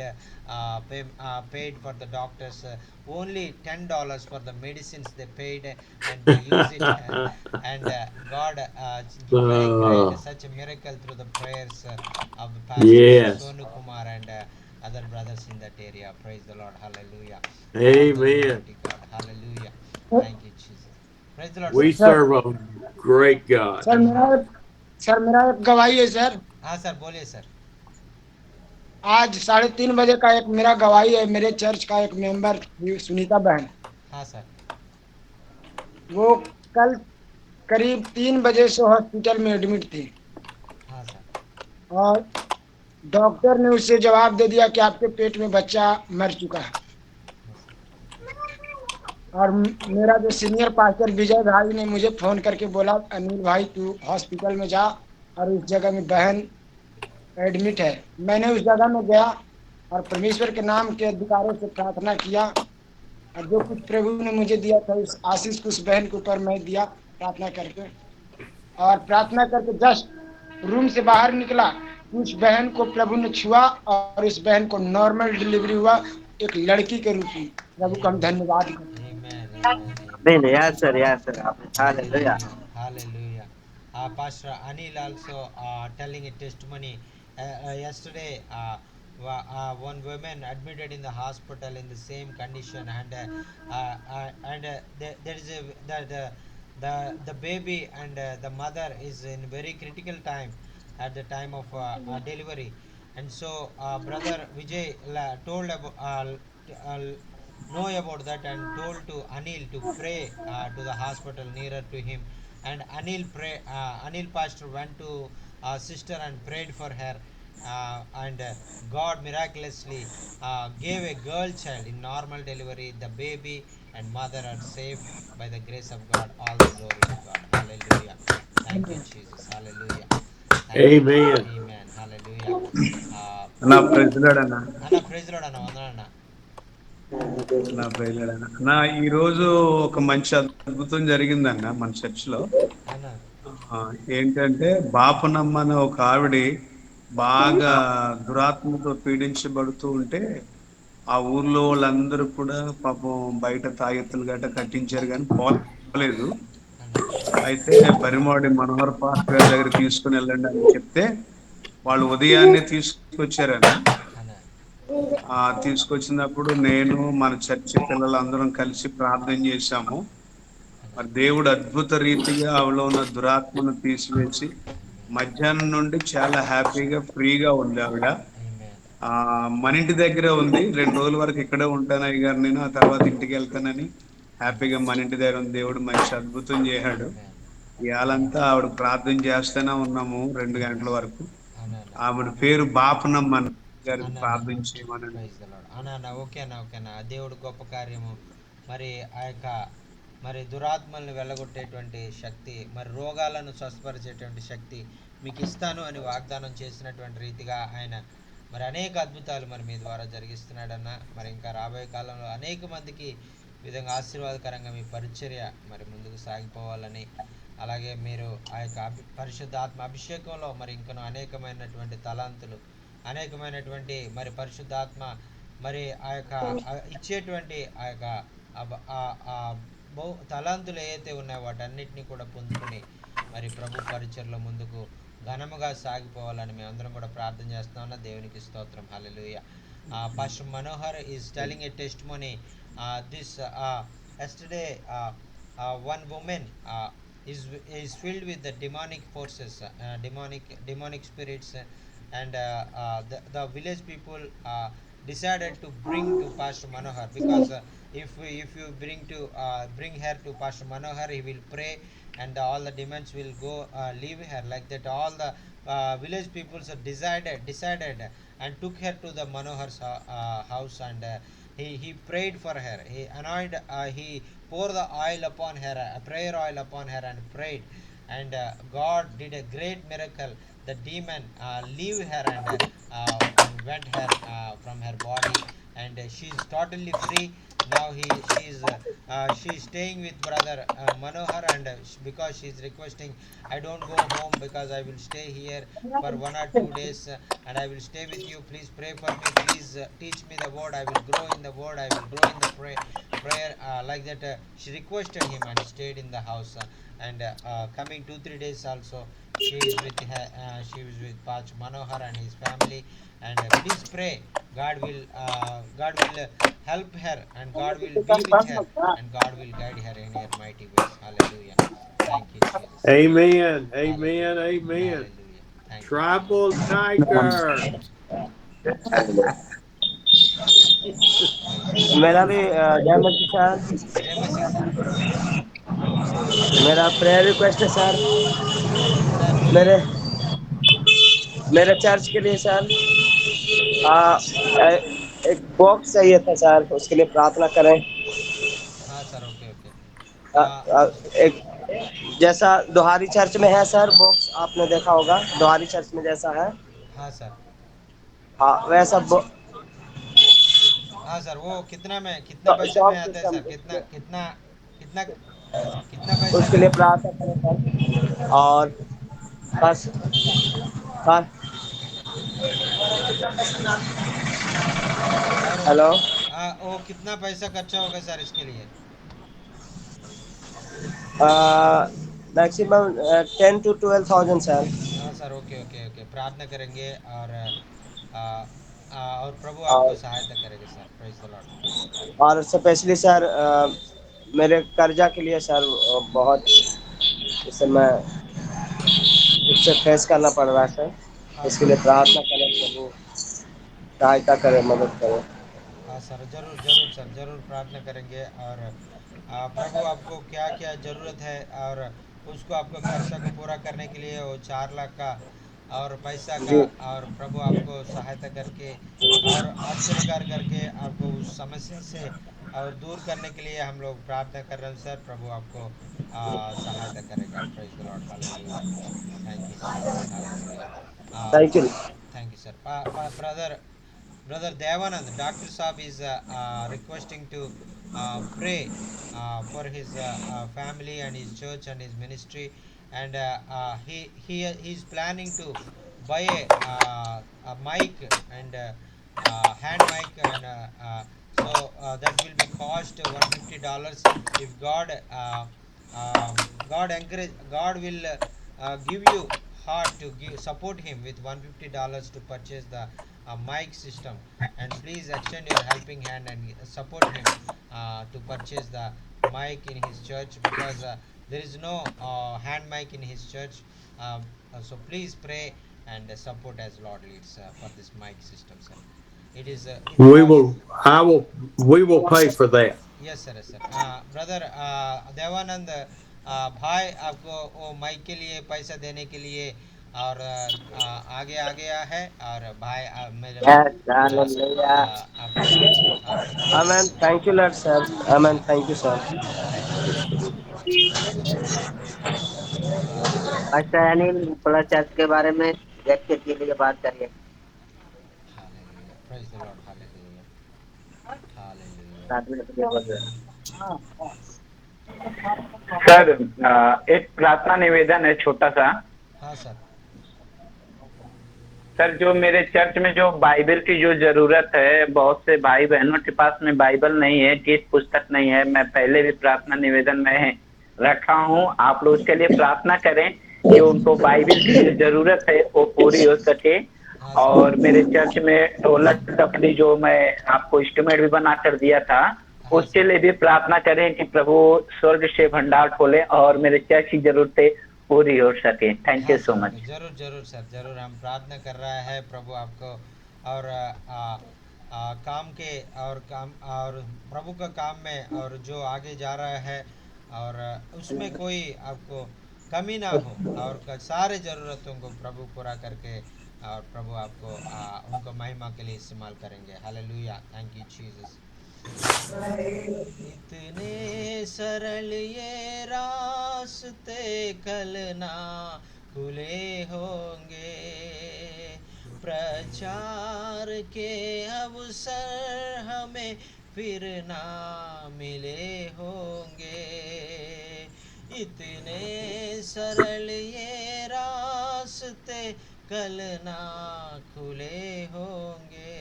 paid for the doctors. Only $10 for the medicines they paid, and they use it. And God granted uh, such a miracle through the prayers of Pastor yes. Sonu Kumar and other brothers in that area. Praise the Lord. Hallelujah. All the glory Amen. to God. Hallelujah. Thank you, Jesus. Praise the Lord, We sir. Sir serve a great God. Sir Amen. मेरा एक गवाही है sir. हाँ sir, बोलिए sir. आज 3:30 बजे का एक मेरा गवाही है। मेरे चर्च का एक मेंबर सुनीता बहन, हाँ सर। वो कल करीब 3 बजे से हॉस्पिटल में एडमिट थी हाँ सर। और डॉक्टर ने उससे जवाब दे दिया कि आपके पेट में बच्चा मर चुका है। हाँ सर। और मेरा जो सीनियर पास्टर विजय भाई ने मुझे फोन करके बोला, अनिल भाई तू हॉस्पिटल में जा और उस जगह में बहन एडमिट है। मैंने उस जगह में गया और परमेश्वर के नाम के अधिकारों से प्रार्थना किया और जो कुछ प्रभु ने मुझे दिया था उस आशीष को उस बहन के ऊपर मैं दिया प्रार्थना करके। और प्रार्थना करके जस्ट रूम से बाहर निकला, उस बहन को प्रभु ने छुआ और इस बहन को नॉर्मल डिलीवरी हुआ, एक लड़की के रूप में। प्रभु का हम Amen. धन्यवाद करते Amen. Amen. Amen. Amen. Yes, sir. Yes, sir. Hallelujah. Hallelujah. Hallelujah. Pastor Anil also telling a testimony. Yesterday, one woman admitted in the hospital in the same condition, and there is a the baby and the mother is in very critical time at the time of delivery, and so brother Vijay told about know about that and told to Anil to pray to the hospital nearer to him. And Anil pastor went to sister and prayed for her, and God miraculously gave a girl child in normal delivery. The baby and mother are safe by the grace of God. All the glory to God. Hallelujah. Thank you, हैं। Jesus. Hallelujah. Thank you. Amen. Amen. Hallelujah. అన్న president అన్న Anna, praise the Lord. Anna, వందనాలు అన్న. నా president అన్న నా ఈ రోజు ఒక మంచి అద్భుతం జరిగిందన్న మన చర్చ్ లో. Anna. ఏంటంటే బాపనమ్మ అనే ఒక ఆవిడ బాగా దురాత్మతో పీడించబడుతూ ఉంటే ఆ ఊర్లో వాళ్ళందరూ కూడా పాపం బయట తాయెత్తులు గట్ట కట్టించారు కానీ పోలేదు. Anna. అయితే బరిమాడి మనోహర్ పాస్టర్ గారి దగ్గర తీసుకుని వెళ్ళండి అని చెప్తే వాళ్ళు ఉదయాన్నే తీసుకొచ్చారన్న. Anna. తీసుకొచ్చినప్పుడు నేను మన చర్చి పిల్లలందరం కలిసి ప్రార్థన చేశాము. Anna. మరి దేవుడు అద్భుత రీతిగా ఆవిడలో ఉన్న దురాత్మను తీసివేసి మధ్యాహ్నం నుండి చాలా హ్యాపీగా ఫ్రీగా ఉంది ఆవిడ. Amen. ఆ మన ఇంటి దగ్గరే ఉంది. 2 రోజుల వరకు ఇక్కడే ఉంటాను అయ్యగారు, నేను ఆ తర్వాత ఇంటికి వెళ్తానని హ్యాపీగా మన ఇంటి దగ్గర ఉంది. దేవుడు మంచి అద్భుతం చేశాడు. Amen. Amen. ఇవాళంతా ఆవిడ ప్రార్థన చేస్తూనే ఉన్నాము 2 గంటల వరకు. Anna. Anna. ఆవిడ పేరు బాపనమ్మ గారికి Anna. Anna. ప్రార్థన చేయమనండి. Praise the Lord. అన్న అన్న ఓకే అన్న ఓకే అన్న. దేవుడు గొప్ప కార్యము మరి ఆ యొక్క మరి దురాత్మల్ని వెళ్ళగొట్టేటువంటి శక్తి, మరి రోగాలను స్వస్థపరిచేటువంటి శక్తి మీకు ఇస్తాను అని వాగ్దానం చేసినటువంటి రీతిగా ఆయన మరి అనేక అద్భుతాలు మరి మీ ద్వారా జరిగిస్తున్నాడన్న. మరి ఇంకా రాబోయే కాలంలో అనేక మందికి ఈ విధంగా ఆశీర్వాదకరంగా మీ పరిచర్య మరి ముందుకు సాగిపోవాలని, అలాగే మీరు ఆ యొక్క పరిశుద్ధాత్మ అభిషేకంలో మరి ఇంకను అనేకమైనటువంటి తలాంతులు, అనేకమైనటువంటి మరి పరిశుద్ధాత్మ మరి ఆ యొక్క ఇచ్చేటువంటి ఆ యొక్క తలాంతులు ఏవైతే ఉన్నాయో వాటన్నిటిని కూడా పొందుకుని మరి ప్రభు పరిచయలో ముందుకు ఘనముగా సాగిపోవాలని మేమందరం కూడా ప్రార్థన చేస్తా ఉన్నా. దేవునికి స్తోత్రం. హల్లెలూయా. Pastor Manohar is telling a testimony. This yesterday one woman is filled with the demonic forces, demonic spirits, and the village people decided to bring to Pastor Manohar, because if you bring her to Pastor Manohar, he will pray and all the demons will go leave her. Like that, all the village people decided and took her to the Manohar's house, and he prayed for her. He poured the oil upon her, a prayer oil upon her, and prayed. and God did a great miracle. The demon leave her and went her from her body, and she is totally free. Now she is staying with brother Manohar, and because she is requesting, I don't go home because I will stay here for 1 or 2 days, and I will stay with you. Please pray for me. Please teach me the word. I will grow in the word. I will grow in the prayer. Like that, she requested him and stayed in the house. And coming 2 3 days also, she is with her. She is with Pach Manohar and his family. And please pray. God will help her, and God will be with her, and God will guide her in her mighty ways. Hallelujah. Thank you, Jesus. Amen. Amen. Hallelujah. Amen. Hallelujah. Thank you, Tribal Jesus. Tiger. Praise the Lord. मेरा भी जय मसीह sir. जय मसीह sir. मेरा prayer request है sir. Sir बोलिए। मेरे मेरे church के लिए सर एक बॉक्स चाहिए था सर, उसके लिए प्रार्थना करें। हाँ सर, ओके ओके। एक जैसा दोहारी चर्च में है सर बॉक्स, आपने देखा होगा दोहारी चर्च में जैसा है। हाँ सर। हाँ वैसा हाँ सर, वो कितना पैसे में शॉप आता है सिस्टम, सर? कितना कितना कितना कितना पैसा उसके में? लिए प्रार्थना करें सर। और बस हाँ। और हेलो। वो कितना पैसा खर्चा होगा सर इसके लिए? Maximum 10 to 12,000 sir. हाँ सर, ओके ओके ओके, प्रार्थना करेंगे। और प्रभु आपको और सहायता करेंगे सर। Praise the Lord. और स्पेशली सर मेरे कर्जा के लिए सर बहुत इस समय उससे फेस करना पड़ रहा है सर। हाँ इसके सर। लिए प्रार्थना करें, प्रभु सहायता करें, मदद करें। हाँ सर, ज़रूर ज़रूर सर, ज़रूर प्रार्थना करेंगे। और प्रभु आपको क्या क्या ज़रूरत है, और उसको आपको खर्चा को पूरा करने के लिए वो 4 लाख का और पैसा का, जी और प्रभु आपको सहायता करके और आश्चर्यकार करके आपको उस समस्या से और दूर करने के लिए हम लोग प्रार्थना कर रहे हैं सर। प्रभु आपको सहायता करेगा। Praise the Lord. Hallelujah. Thank you Jesus. Hallelujah. Thank you. Thank you, sir. Brother Devanand, Doctor Saab is requesting to pray for his family and his church and his ministry, and he is planning to buy a mic and hand mic, and that will be cost $150. If God will give you heart to support him with $150 to purchase the mic system, and please extend your helping hand and support him to purchase the mic in his church, because there is no hand mic in his church. So please pray and support as Lord leads for this mic system, sir. It We costs. will, we will pay for that. Yes sir, yes sir. Brother Devanand भाई आपको वो mic के लिए पैसा देने के लिए और आगे आ गया है, और भाई मेरे आपको आपको thank you amen. Sir. Thank you Lord sir. Amen. Thank you sir. Thank you Jesus. अच्छा अनिल, थोड़ा चर्च के बारे में व्यक्ति के लिए बात करिए। Hallelujah. Praise the Lord. Hallelujah. Hallelujah. साथ में अपने बोल रहे हैं। सर एक प्रार्थना निवेदन है छोटा सा। हाँ सर। सर जो मेरे चर्च में जो बाइबल की जो जरूरत है, बहुत से भाई बहनों के पास में बाइबल नहीं है, गीत पुस्तक नहीं है। मैं पहले भी प्रार्थना निवेदन में रखा हूँ, आप लोग उसके लिए प्रार्थना करें कि उनको बाइबल की जो जरूरत है वो पूरी हो सके। हाँ सर। और मेरे चर्च में ढोलक टपली जो मैं आपको इंस्ट्रूमेंट भी बना कर दिया था, हाँ उसके सर। लिए भी प्रार्थना करें कि प्रभु स्वर्ग से भंडार खोले और मेरे चर्च की जरूरतें पूरी हो सके। थैंक हाँ you so sir, okay, much. ज़रूर ज़रूर सर, ज़रूर हम प्रार्थना कर रहा है प्रभु आपको और काम के और काम और प्रभु का काम में और जो आगे जा रहा है, और उसमें कोई आपको कमी ना हो, और सारे ज़रूरतों को प्रभु पूरा करके, और प्रभु आपको उनको महिमा के लिए इस्तेमाल करेंगे। हालेलुया। Thank you Jesus. इतने सरल ये रास्ते कल ना खुले होंगे, प्रचार के अवसर हमें फिर ना मिले होंगे। इतने सरल ये रास्ते कल ना खुले होंगे,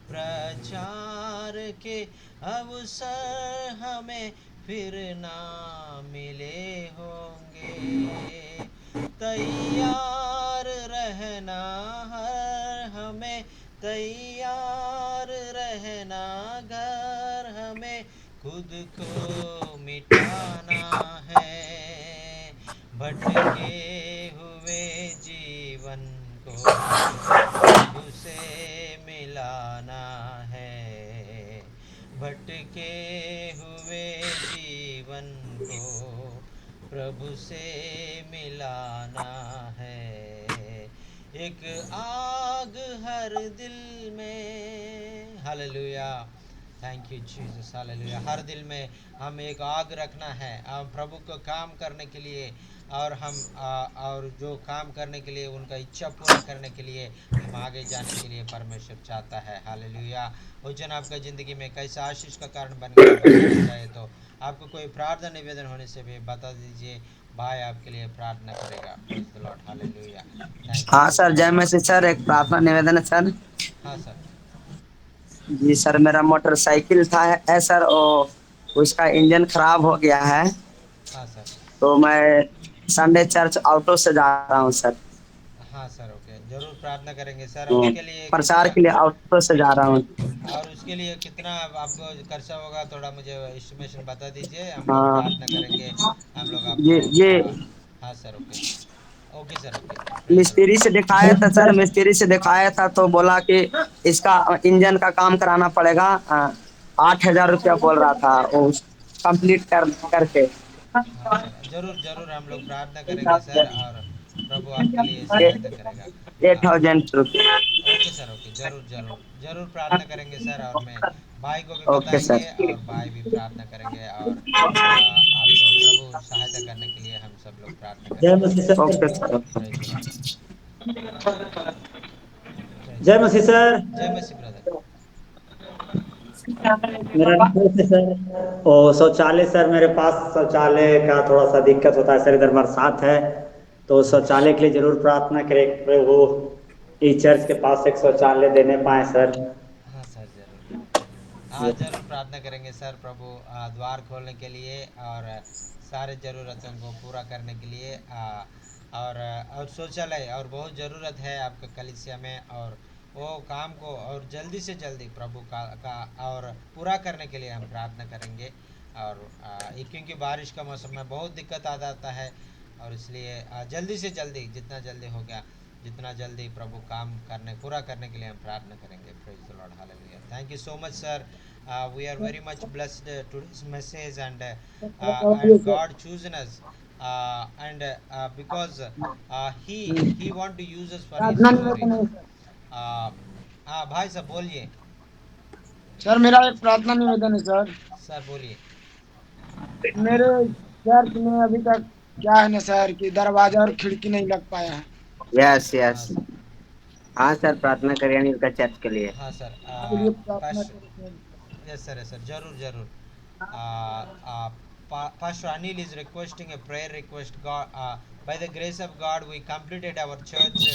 प्रचार के अवसर हमें फिर ना मिले होंगे। तैयार रहना हर हमें, तैयार रहना घर हमें खुद को मिटाना है। भटके हुए जीवन को प्रभु से मिलाना है। भटके हुए जीवन को प्रभु से मिलाना है। एक आग हर दिल में, hallelujah, thank you Jesus, hallelujah. हर दिल में हम एक आग रखना है प्रभु को काम करने के लिए, और और जो काम करने के लिए उनका इच्छा पूरा करने के लिए हम आगे जाने के लिए परमेश्वर चाहता है, हालेलुया। वो जन आपका ज़िंदगी में कैसा आशीष का कारण बन गया बताना चाहे तो आपको कोई प्रार्थना निवेदन होने से भी बता दीजिए, भाई आपके लिए प्रार्थना करेगा। Praise the Lord, hallelujah, thank you हाँ सर, जय जीसस। मसीह सर। एक प्रार्थना निवेदन है सर। हाँ सर। जी सर, मेरा मोटरसाइकिल था है सर, और उसका इंजन खराब हो गया है, हाँ सर। तो मैं संडे चर्च ऑटो से जा रहा हूँ सर। हाँ सर, ओके, ज़रूर प्रार्थना करेंगे सर। तो उसके लिए प्रचार कितना, के लिए ऑटो से जा रहा हूँ। और उसके लिए कितना आपको खर्चा होगा, थोड़ा मुझे एस्टिमेशन बता दीजिए, हम लोग हाँ, प्रार्थना करेंगे, हम लोग ये आपको ये हाँ sir, okay, okay sir, okay, praise the मिस्त्री लॉर्ड। से दिखाया था सर, मिस्त्री से दिखाया था तो बोला कि इसका इंजन का काम कराना पड़ेगा। 8,000 रुपया बोल रहा था वो कंप्लीट करके। हाँ सर, ज़रूर ज़रूर हम लोग प्रार्थना करेंगे सर, और प्रभु आपके लिए सहायता करेगा। एट हाँ, थाउजेंड रुपया ओके सर, ओके, ज़रूर ज़रूर ज़रूर प्रार्थना करेंगे सर, और मैं भाई को भी ओके सर। बताएंगे और भाई भी प्रार्थना करेंगे, और आपको प्रभु सहायता करने के लिए हम सब लोग प्रार्थना जय करेंगे। मसीह sir. Okay sir. Praise the Lord, praise the जय लॉर्ड। मसीह सर। जय मसीह ब्रदर। मेरा नाम है सर, और शौचालय सर, मेरे पास शौचालय का थोड़ा सा दिक्कत होता है सर, इधर बरसात है, तो शौचालय के लिए जरूर प्रार्थना करें प्रभु इस चर्च के पास एक शौचालय देने पाए सर। हाँ सर, ज़रूर, हाँ ज़रूर प्रार्थना करेंगे सर, प्रभु द्वार खोलने के लिए और सारे ज़रूरतों को पूरा करने के लिए, और शौचालय और बहुत ज़रूरत है आपका कलीसिया में, और वो काम को और जल्दी से जल्दी प्रभु का और पूरा करने के लिए हम प्रार्थना करेंगे। और ये क्योंकि बारिश का मौसम में बहुत दिक्कत आ जाता है, और इसलिए जल्दी से जल्दी, जितना जल्दी हो गया, जितना जल्दी प्रभु काम करने पूरा करने के लिए हम प्रार्थना करेंगे। Praise the Lord, hallelujah, thank you so much sir. We are very much blessed to this message, and God chosen us, and because he want to use us for His प्रार्थना glory. निवेदन है sir. हाँ भाई साहब बोलिए। Sir मेरा एक प्रार्थना निवेदन है सर। सर बोलिए। मेरे चर्च में अभी तक क्या है ना सर कि दरवाजा और खिड़की नहीं लग पाया है। यस हाँ यस। सर। हाँ सर, प्रार्थना करिए अनिल का चर्च के लिए। हाँ सर, इसके लिए प्रार्थना पास, करें sir. Yes sir, yes sir, ज़रूर ज़रूर। uh, uh, Pastor Anil is requesting a prayer request. God, by the grace of God, we completed our church,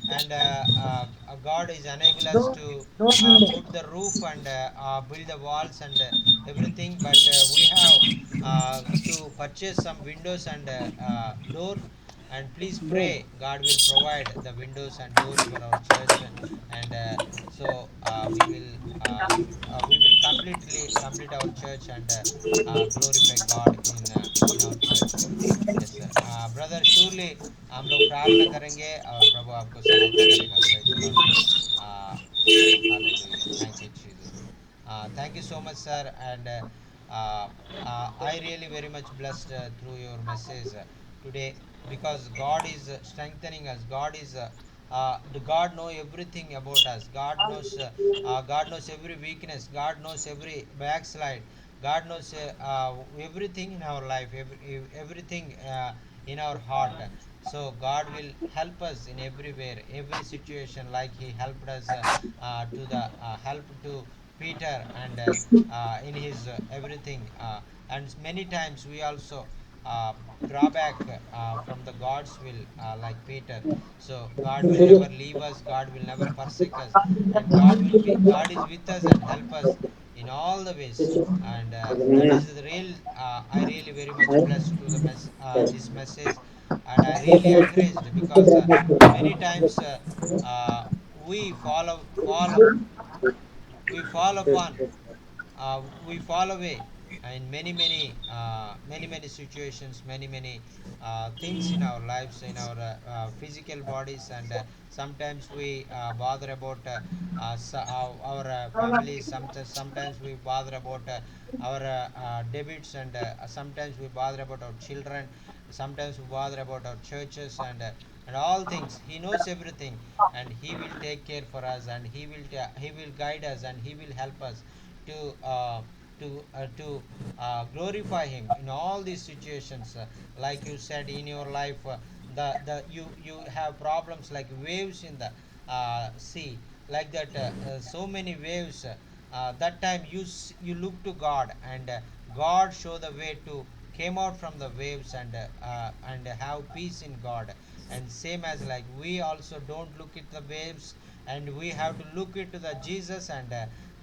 and God is unable दो us to दो window. put the roof and build the walls and everything, but we have to purchase some windows and door. And please दो pray, God will provide the windows and doors for our church, and we will completely complete our church and glorify God in our church. Yes sir, brother surely हम लोग प्रार्थना करेंगे और प्रभु आपको सहायता करेगा। Praise the Lord, hallelujah, thank you Jesus, thank you so much sir, and I really very much blessed through your message today, because God is strengthening us, God is the God know everything about us. God knows every weakness. God knows every backslide. God knows everything in our life, everything in our heart. So God will help us in everywhere, every situation, like He helped us to the help to Peter and in his everything. And many times we also uh, drawback from the God's will, like Peter. So God will never leave us. God will never forsake us, and God is with us and help us in all the ways. And that is the real. I really very much blessed to the this message, and I really encouraged because many times we fall upon we fall away in many situations, many things in our lives, in our physical bodies, and sometimes we bother about our families. Sometimes we bother about our debits, and sometimes we bother about our children. Sometimes we bother about our churches, and all things. He knows everything, and He will take care for us, and He will guide us, and He will help us to glorify Him in all these situations. Like you said in your life, the you have problems like waves in the sea, like that. So many waves. That time you look to God, and God show the way to came out from the waves, and have peace in God. And same as like we also don't look at the waves, and we have to look into the Jesus, and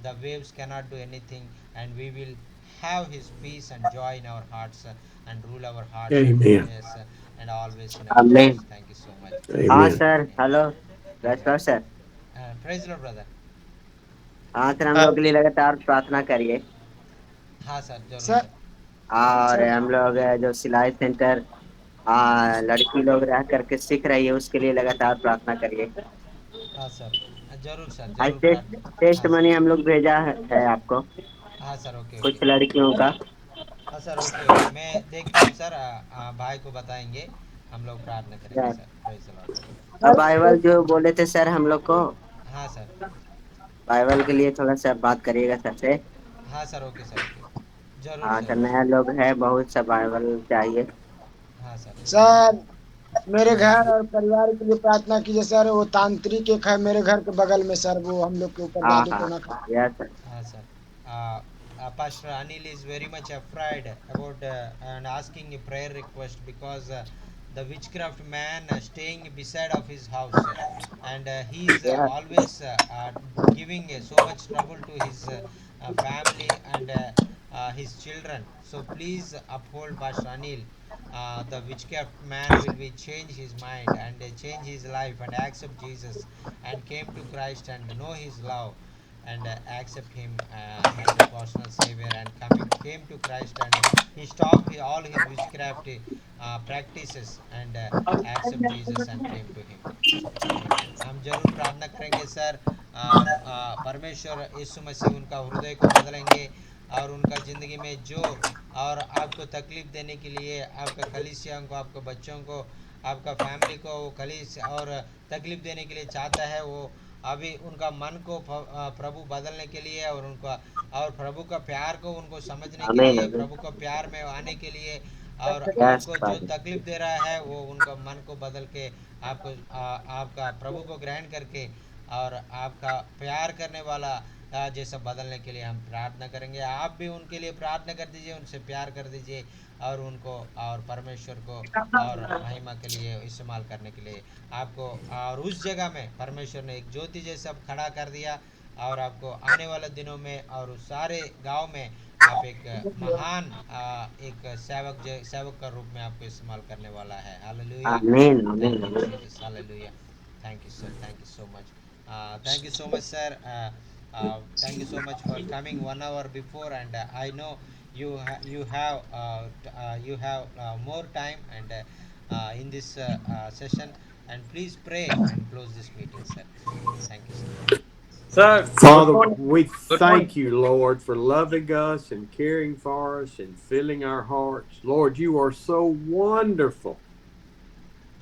the waves cannot do anything, and we will have His peace and joy in our hearts, and rule our hearts, and Amen. yes, and always in our Amen. lives. Thank you so much. हाँ Amen. Sir, Amen. Hello, Amen. Rajat sir. Praise the Lord, brother. हाँ sir, हम लोग के लिए लगातार प्रार्थना करिए। हाँ सर, जरूर सर सर। और सर हम लोग जो सिलाई सेंटर लड़की लोग रह करके सीख रही है, उसके लिए लगातार प्रार्थना करिए। हाँ सर, जरूर सर, आज जरूर टेस्ट प्रार्थना। टेस्ट हाँ सर। मनी हम लोग भेजा है आपको, हाँ सर, ओके ओके। कुछ लड़कियों का। हाँ सर, ओके ओके, मैं देखता हूँ सर। भाई को बताएंगे, हम लोग प्रार्थना करेंगे सर। Praise the Lord. अब सर बाइबल जो बोले थे सर हम लोग को, हाँ सर। बाइबल के लिए थोड़ा सा बात करिएगा सर से। हाँ सर, ओके सर, ओके। जरूर हाँ सर, सर, नया लोग है, बहुत सा बाइबल चाहिए। हाँ सर। सर मेरे घर और परिवार के लिए प्रार्थना कीजिए सर। वो तांत्रिक एक है मेरे घर के बगल में सर, वो हम लोग के ऊपर हाँ जादू हाँ, टोना कर। Yes sir. हाँ sir. Pastor Anil is very much afraid about and asking a prayer request because the witchcraft man staying beside of his house, and he's yes always giving so much trouble to his family, and his children. So please uphold Pastor Anil. The witchcraft man will be change his mind, and change his life, and accept Jesus, and came to Christ, and know His love, and accept Him as a personal savior, and came to Christ, and he stopped all his witchcraft practices, and accept Jesus, and came to Him. Amen. हम जरूर प्रार्थना करेंगे sir. परमेश्वर यीशु मसीह उनका हृदय को बदलेंगे, और उनका ज़िंदगी में जो और आपको तकलीफ़ देने के लिए, आपका कलीसिया को, आपके बच्चों को, आपका फैमिली को वो कलीस और तकलीफ़ देने के लिए चाहता है, वो अभी उनका मन को प्रभु बदलने के लिए, और उनका और प्रभु का प्यार को उनको समझने के आमीन लिए, आमीन, प्रभु का प्यार में आने के लिए, और यस आपको जो फादर, तकलीफ़ दे रहा है वो उनका मन को बदल के आपको आपका प्रभु को ग्रहण करके, और आपका प्यार करने वाला जैसा बदलने के लिए हम प्रार्थना करेंगे। आप भी उनके लिए प्रार्थना कर दीजिए, उनसे प्यार कर दीजिए, और उनको और परमेश्वर को और महिमा के लिए इस्तेमाल करने के लिए आपको, और उस जगह में परमेश्वर ने एक ज्योति जैसा खड़ा कर दिया, और आपको आने वाले दिनों में और उस सारे गांव में आप एक महान एक सेवक का रूप में आपको इस्तेमाल करने वाला है। हालेलुया। आमीन आमीन थैंक यू आमीन। Jesus. Hallelujah. Thank you sir, thank you so much. Thank you so much, sir. Thank you so much for coming 1 hour before, and I know you have more time, and in this session, and please pray and close this meeting, sir. Thank you, sir. Sir, good Father, morning. we Good morning. thank you, Lord, for loving us and caring for us and filling our hearts. Lord, you are so wonderful.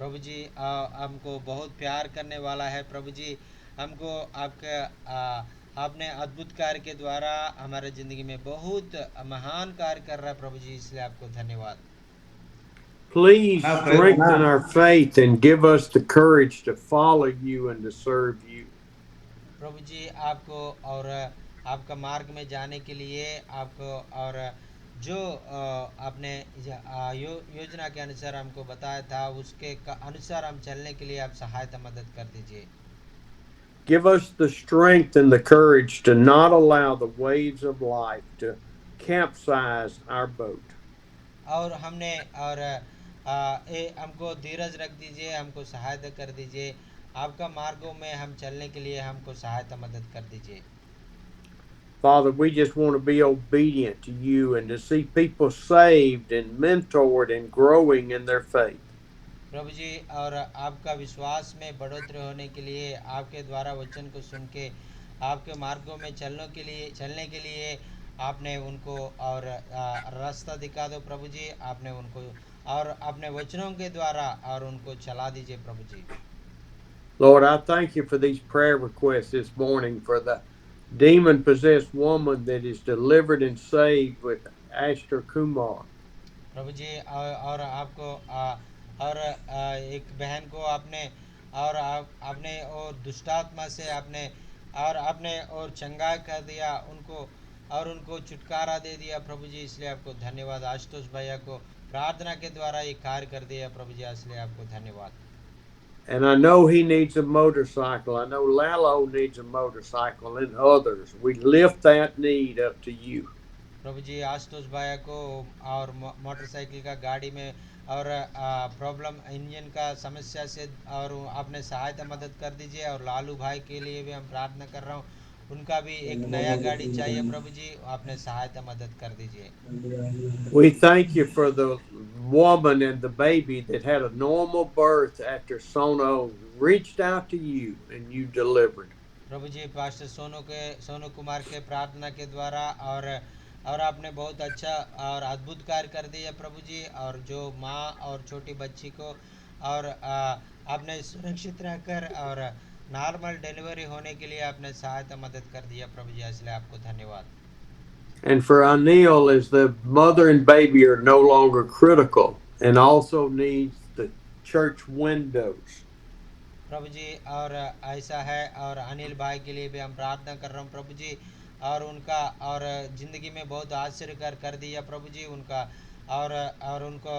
प्रभु जी हमको बहुत प्यार करने वाला है प्रभु जी। हमको आपके आपने अद्भुत कार्य के द्वारा हमारे ज़िंदगी में बहुत महान कार्य कर रहा है प्रभु जी, इसलिए आपको धन्यवाद। Please हाँ, strengthen our faith and give us the courage to follow you and to serve you. प्रभु जी आपको और आपका मार्ग में जाने के लिए आपको और जो आपने योजना के अनुसार हमको बताया था उसके अनुसार हम चलने के लिए आप सहायता मदद कर दीजिए। Give us the strength and the courage to not allow the waves of life to capsize our boat. और हमने और हमको धीरज रख दीजिए, हमको सहायता कर दीजिए, आपका मार्गों में हम चलने के लिए हमको सहायता मदद कर दीजिए। Father, we just want to be obedient to you and to see people saved and mentored and growing in their faith. प्रभु जी और आपका विश्वास में बढ़ोतरी होने के लिए आपके द्वारा वचन को सुन के आपके मार्गों में चलने के लिए आपने उनको और रास्ता दिखा दो प्रभु जी। आपने उनको और अपने वचनों के द्वारा और उनको चला दीजिए प्रभु जी। Lord, I thank you for these prayer requests this morning for the demon-possessed woman that is delivered and saved with Ashtar Kumar. प्रभु जी और आपको और एक बहन को आपने और आपने और दुष्टात्मा से आपने और चंगा कर दिया उनको और उनको छुटकारा दे दिया प्रभु जी, इसलिए आपको धन्यवाद। आशुतोष भैया को प्रार्थना के द्वारा ये कार्य कर दिया प्रभु जी, इसलिए आपको धन्यवाद। And I know he needs a motorcycle. I know Lalo needs a motorcycle and others. We lift that need up to you. प्रभु जी आशुतोष भैया को और मोटरसाइकिल का गाड़ी में और प्रॉब्लम इंजन का समस्या से और आपने सहायता मदद कर दीजिए। और लालू भाई के लिए भी हम प्रार्थना कर रहा हूँ, उनका भी एक नया गाड़ी चाहिए प्रभु जी, आपने सहायता मदद कर दीजिए। We thank you for the woman and the baby that had a normal birth after Sono reached out to you and you delivered. प्रभु जी पास्टर सोनू कुमार के प्रार्थना के द्वारा और आपने बहुत अच्छा और अद्भुत कार्य कर दिया प्रभु जी। और जो माँ और छोटी बच्ची को और आपने सुरक्षित रहकर और नॉर्मल डिलीवरी होने के लिए आपने सहायता मदद कर दिया प्रभु जी, इसलिए आपको धन्यवाद। And for Anil, as the mother and baby are no longer critical and also needs the church windows. प्रभु जी और ऐसा है और अनिल भाई के लिए भी हम प्रार्थना कर रहा हूँ प्रभु जी। और उनका और ज़िंदगी में बहुत आश्चर्य कर दिया प्रभु जी उनका और उनको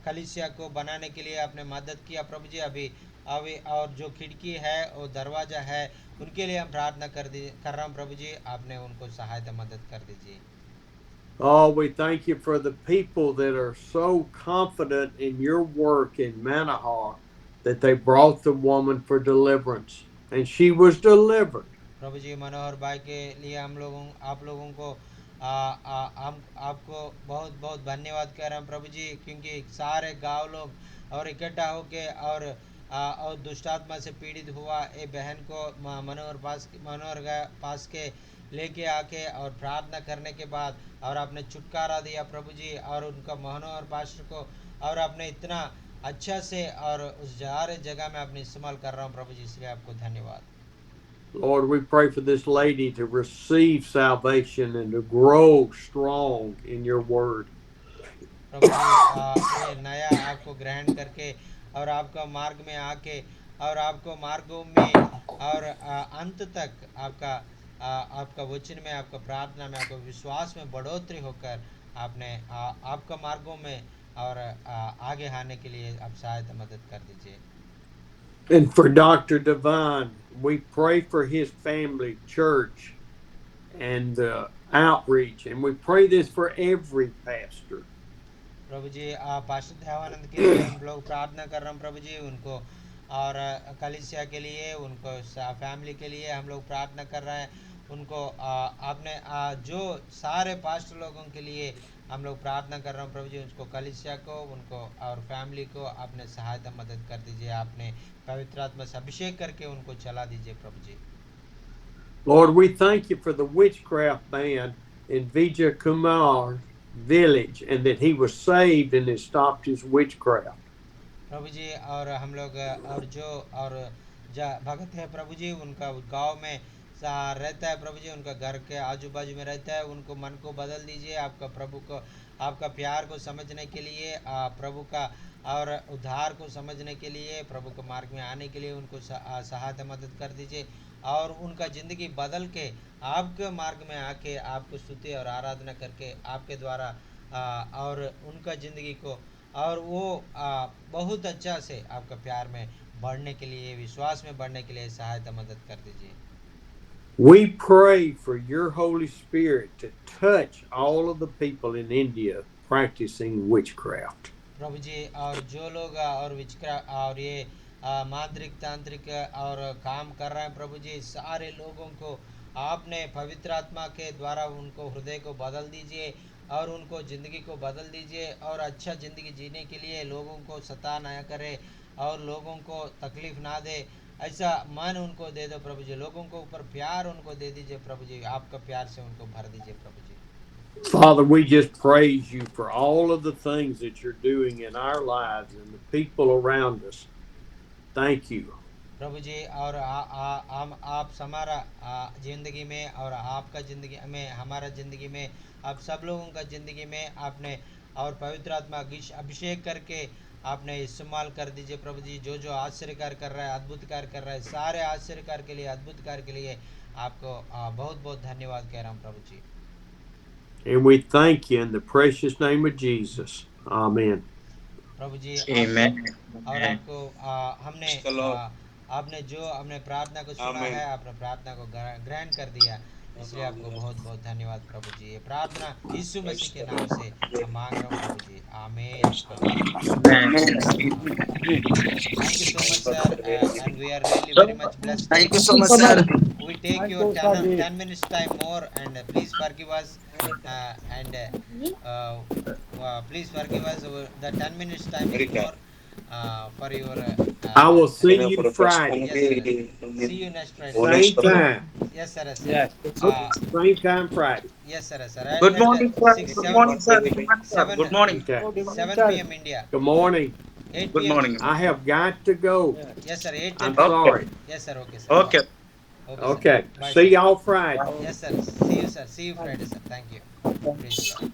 कलीसिया को बनाने के लिए आपने मदद किया प्रभु जी। अभी और जो खिड़की है वो दरवाज़ा है उनके लिए हम प्रार्थना कर रहा हूँ प्रभु जी, आपने उनको सहायता मदद कर दीजिए। Oh, we thank you for the people that are so confident in your work in Manahar that they brought the woman for deliverance and she was delivered. प्रभु जी मनोहर भाई के लिए आप लोगों को हम आपको बहुत बहुत धन्यवाद कह रहे हैं प्रभु जी, क्योंकि सारे गांव लोग और इकट्ठा होके और दुष्टात्मा से पीड़ित हुआ ये बहन को मनोहर पास के लेके आके और प्रार्थना करने के बाद और आपने छुटकारा दिया प्रभु जी। और उनका मनोहर पास्टर को और आपने इतना अच्छा से और उस सारे जगह में आपने इस्तेमाल कर रहा हूँ प्रभु जी, इसलिए आपको धन्यवाद। Lord, we pray for this lady to receive salvation and to grow strong in your word. प्रभु जी ये नया आपको ग्रहण करके और आपका मार्ग में आके और आपको मार्गों में और अंत तक आपका वचन में आपका प्रार्थना में आपका विश्वास में बढ़ोतरी होकर आपने आपका मार्गों में और आगे आने के लिए आप सहायता मदद कर दीजिए। And for Dr. Devine, we pray for his family, church, and the outreach, and we pray this for every pastor. प्रभु जी पास्टर देवानंद के लिए हम लोग प्रार्थना कर रहे हैं प्रभु जी, उनको और कलीसिया के लिए उनको फैमिली के लिए हम लोग प्रार्थना कर रहे हैं। उनको आपने जो सारे पास्टर लोगों के लिए हम लोग प्रार्थना कर रहे हैं प्रभु जी, उसको कलीसिया को उनको और फैमिली को आपने सहायता मदद कर दीजिए, आपने पवित्र आत्मा से अभिषेक करके उनको चला दीजिए प्रभु जी। Lord, we thank you for the witchcraft man in Vijay Kumar village and that he was saved and it stopped his witchcraft. प्रभु जी, और हम लोग और जो और भगत है प्रभु जी, उनका गांव में रहता है प्रभु जी, उनका घर के आजू बाजू में रहता है, उनको मन को बदल दीजिए आपका प्रभु को, आपका प्यार को समझने के लिए, प्रभु का और उद्धार को समझने के लिए, प्रभु के मार्ग में आने के लिए उनको सहायता मदद कर दीजिए, और उनका ज़िंदगी बदल के आपके मार्ग में आके आपको स्तुति और आराधना करके आपके द्वारा और उनका ज़िंदगी को और वो बहुत अच्छा से आपका प्यार में बढ़ने के लिए, विश्वास में बढ़ने के लिए सहायता मदद कर दीजिए। We pray for your Holy Spirit to touch all of the people in India practicing witchcraft. प्रभु जी, और जो लोग और विचक्राफ्ट और ये मांत्रिक तांत्रिक और काम कर रहे हैं प्रभु जी, सारे लोगों को आपने पवित्र आत्मा के द्वारा उनको हृदय को बदल दीजिए और उनको ज़िंदगी को बदल दीजिए, और अच्छा ज़िंदगी जीने के लिए लोगों को सता ना करे और लोगों को तकलीफ ना दे, ऐसा मन उनको दे दो प्रभु जी, लोगों को ऊपर प्यार उनको दे दीजिए प्रभु जी, आपका प्यार से उनको भर दीजिए प्रभु जी। Father, we just praise you for all of the things that you're doing in our lives and the people around us. Thank you. प्रभु जी, और आप हमारा ज़िंदगी में और आपका ज़िंदगी में, हमारा ज़िंदगी में, आप सब लोगों का ज़िंदगी में आपने और पवित्र आत्मा अभिषेक करके आपने इस्तेमाल कर दीजिए प्रभु जी, जो जो आश्चर्य कार्य कर रहा है, अद्भुत कार्य कर रहा है, सारे आश्चर्य कार्य के लिए, अद्भुत कार्य के लिए आपको बहुत बहुत धन्यवाद कह रहा हूँ प्रभु जी। And we thank you in the precious name of Jesus. Amen. Prabhu ji, Amen. और आपको आपने जो हमने प्रार्थना को सुना है, आपने प्रार्थना को ग्रहण कर दिया, इसलिए आपको बहुत बहुत धन्यवाद प्रभु जी। ये प्रार्थना यीशु मसीह के नाम से हम मांग रहा हूँ प्रभु जी, आमीन। Thank you so much, sir, and we are really very much blessed. Thank you so much, sir. We take your 10 minutes time more, and please forgive us, and please forgive us the 10 minutes time is more for your. I will see you Friday. Yes, sir. See you next Friday. Same time. Yes, sir. Yes. Same time Friday. Yes, sir. Good morning, sir. Good morning, sir. Good morning. Okay. 7 p.m. India. Good morning. 8 Good p.m. morning. I have got to go. Yes, sir. 8 I'm 10. sorry. Yes, sir. Okay, sir. Okay. Okay. Bye, See sir. y'all Friday. Yes, sir. See you, sir. See you Friday, sir. Thank you. Praise God.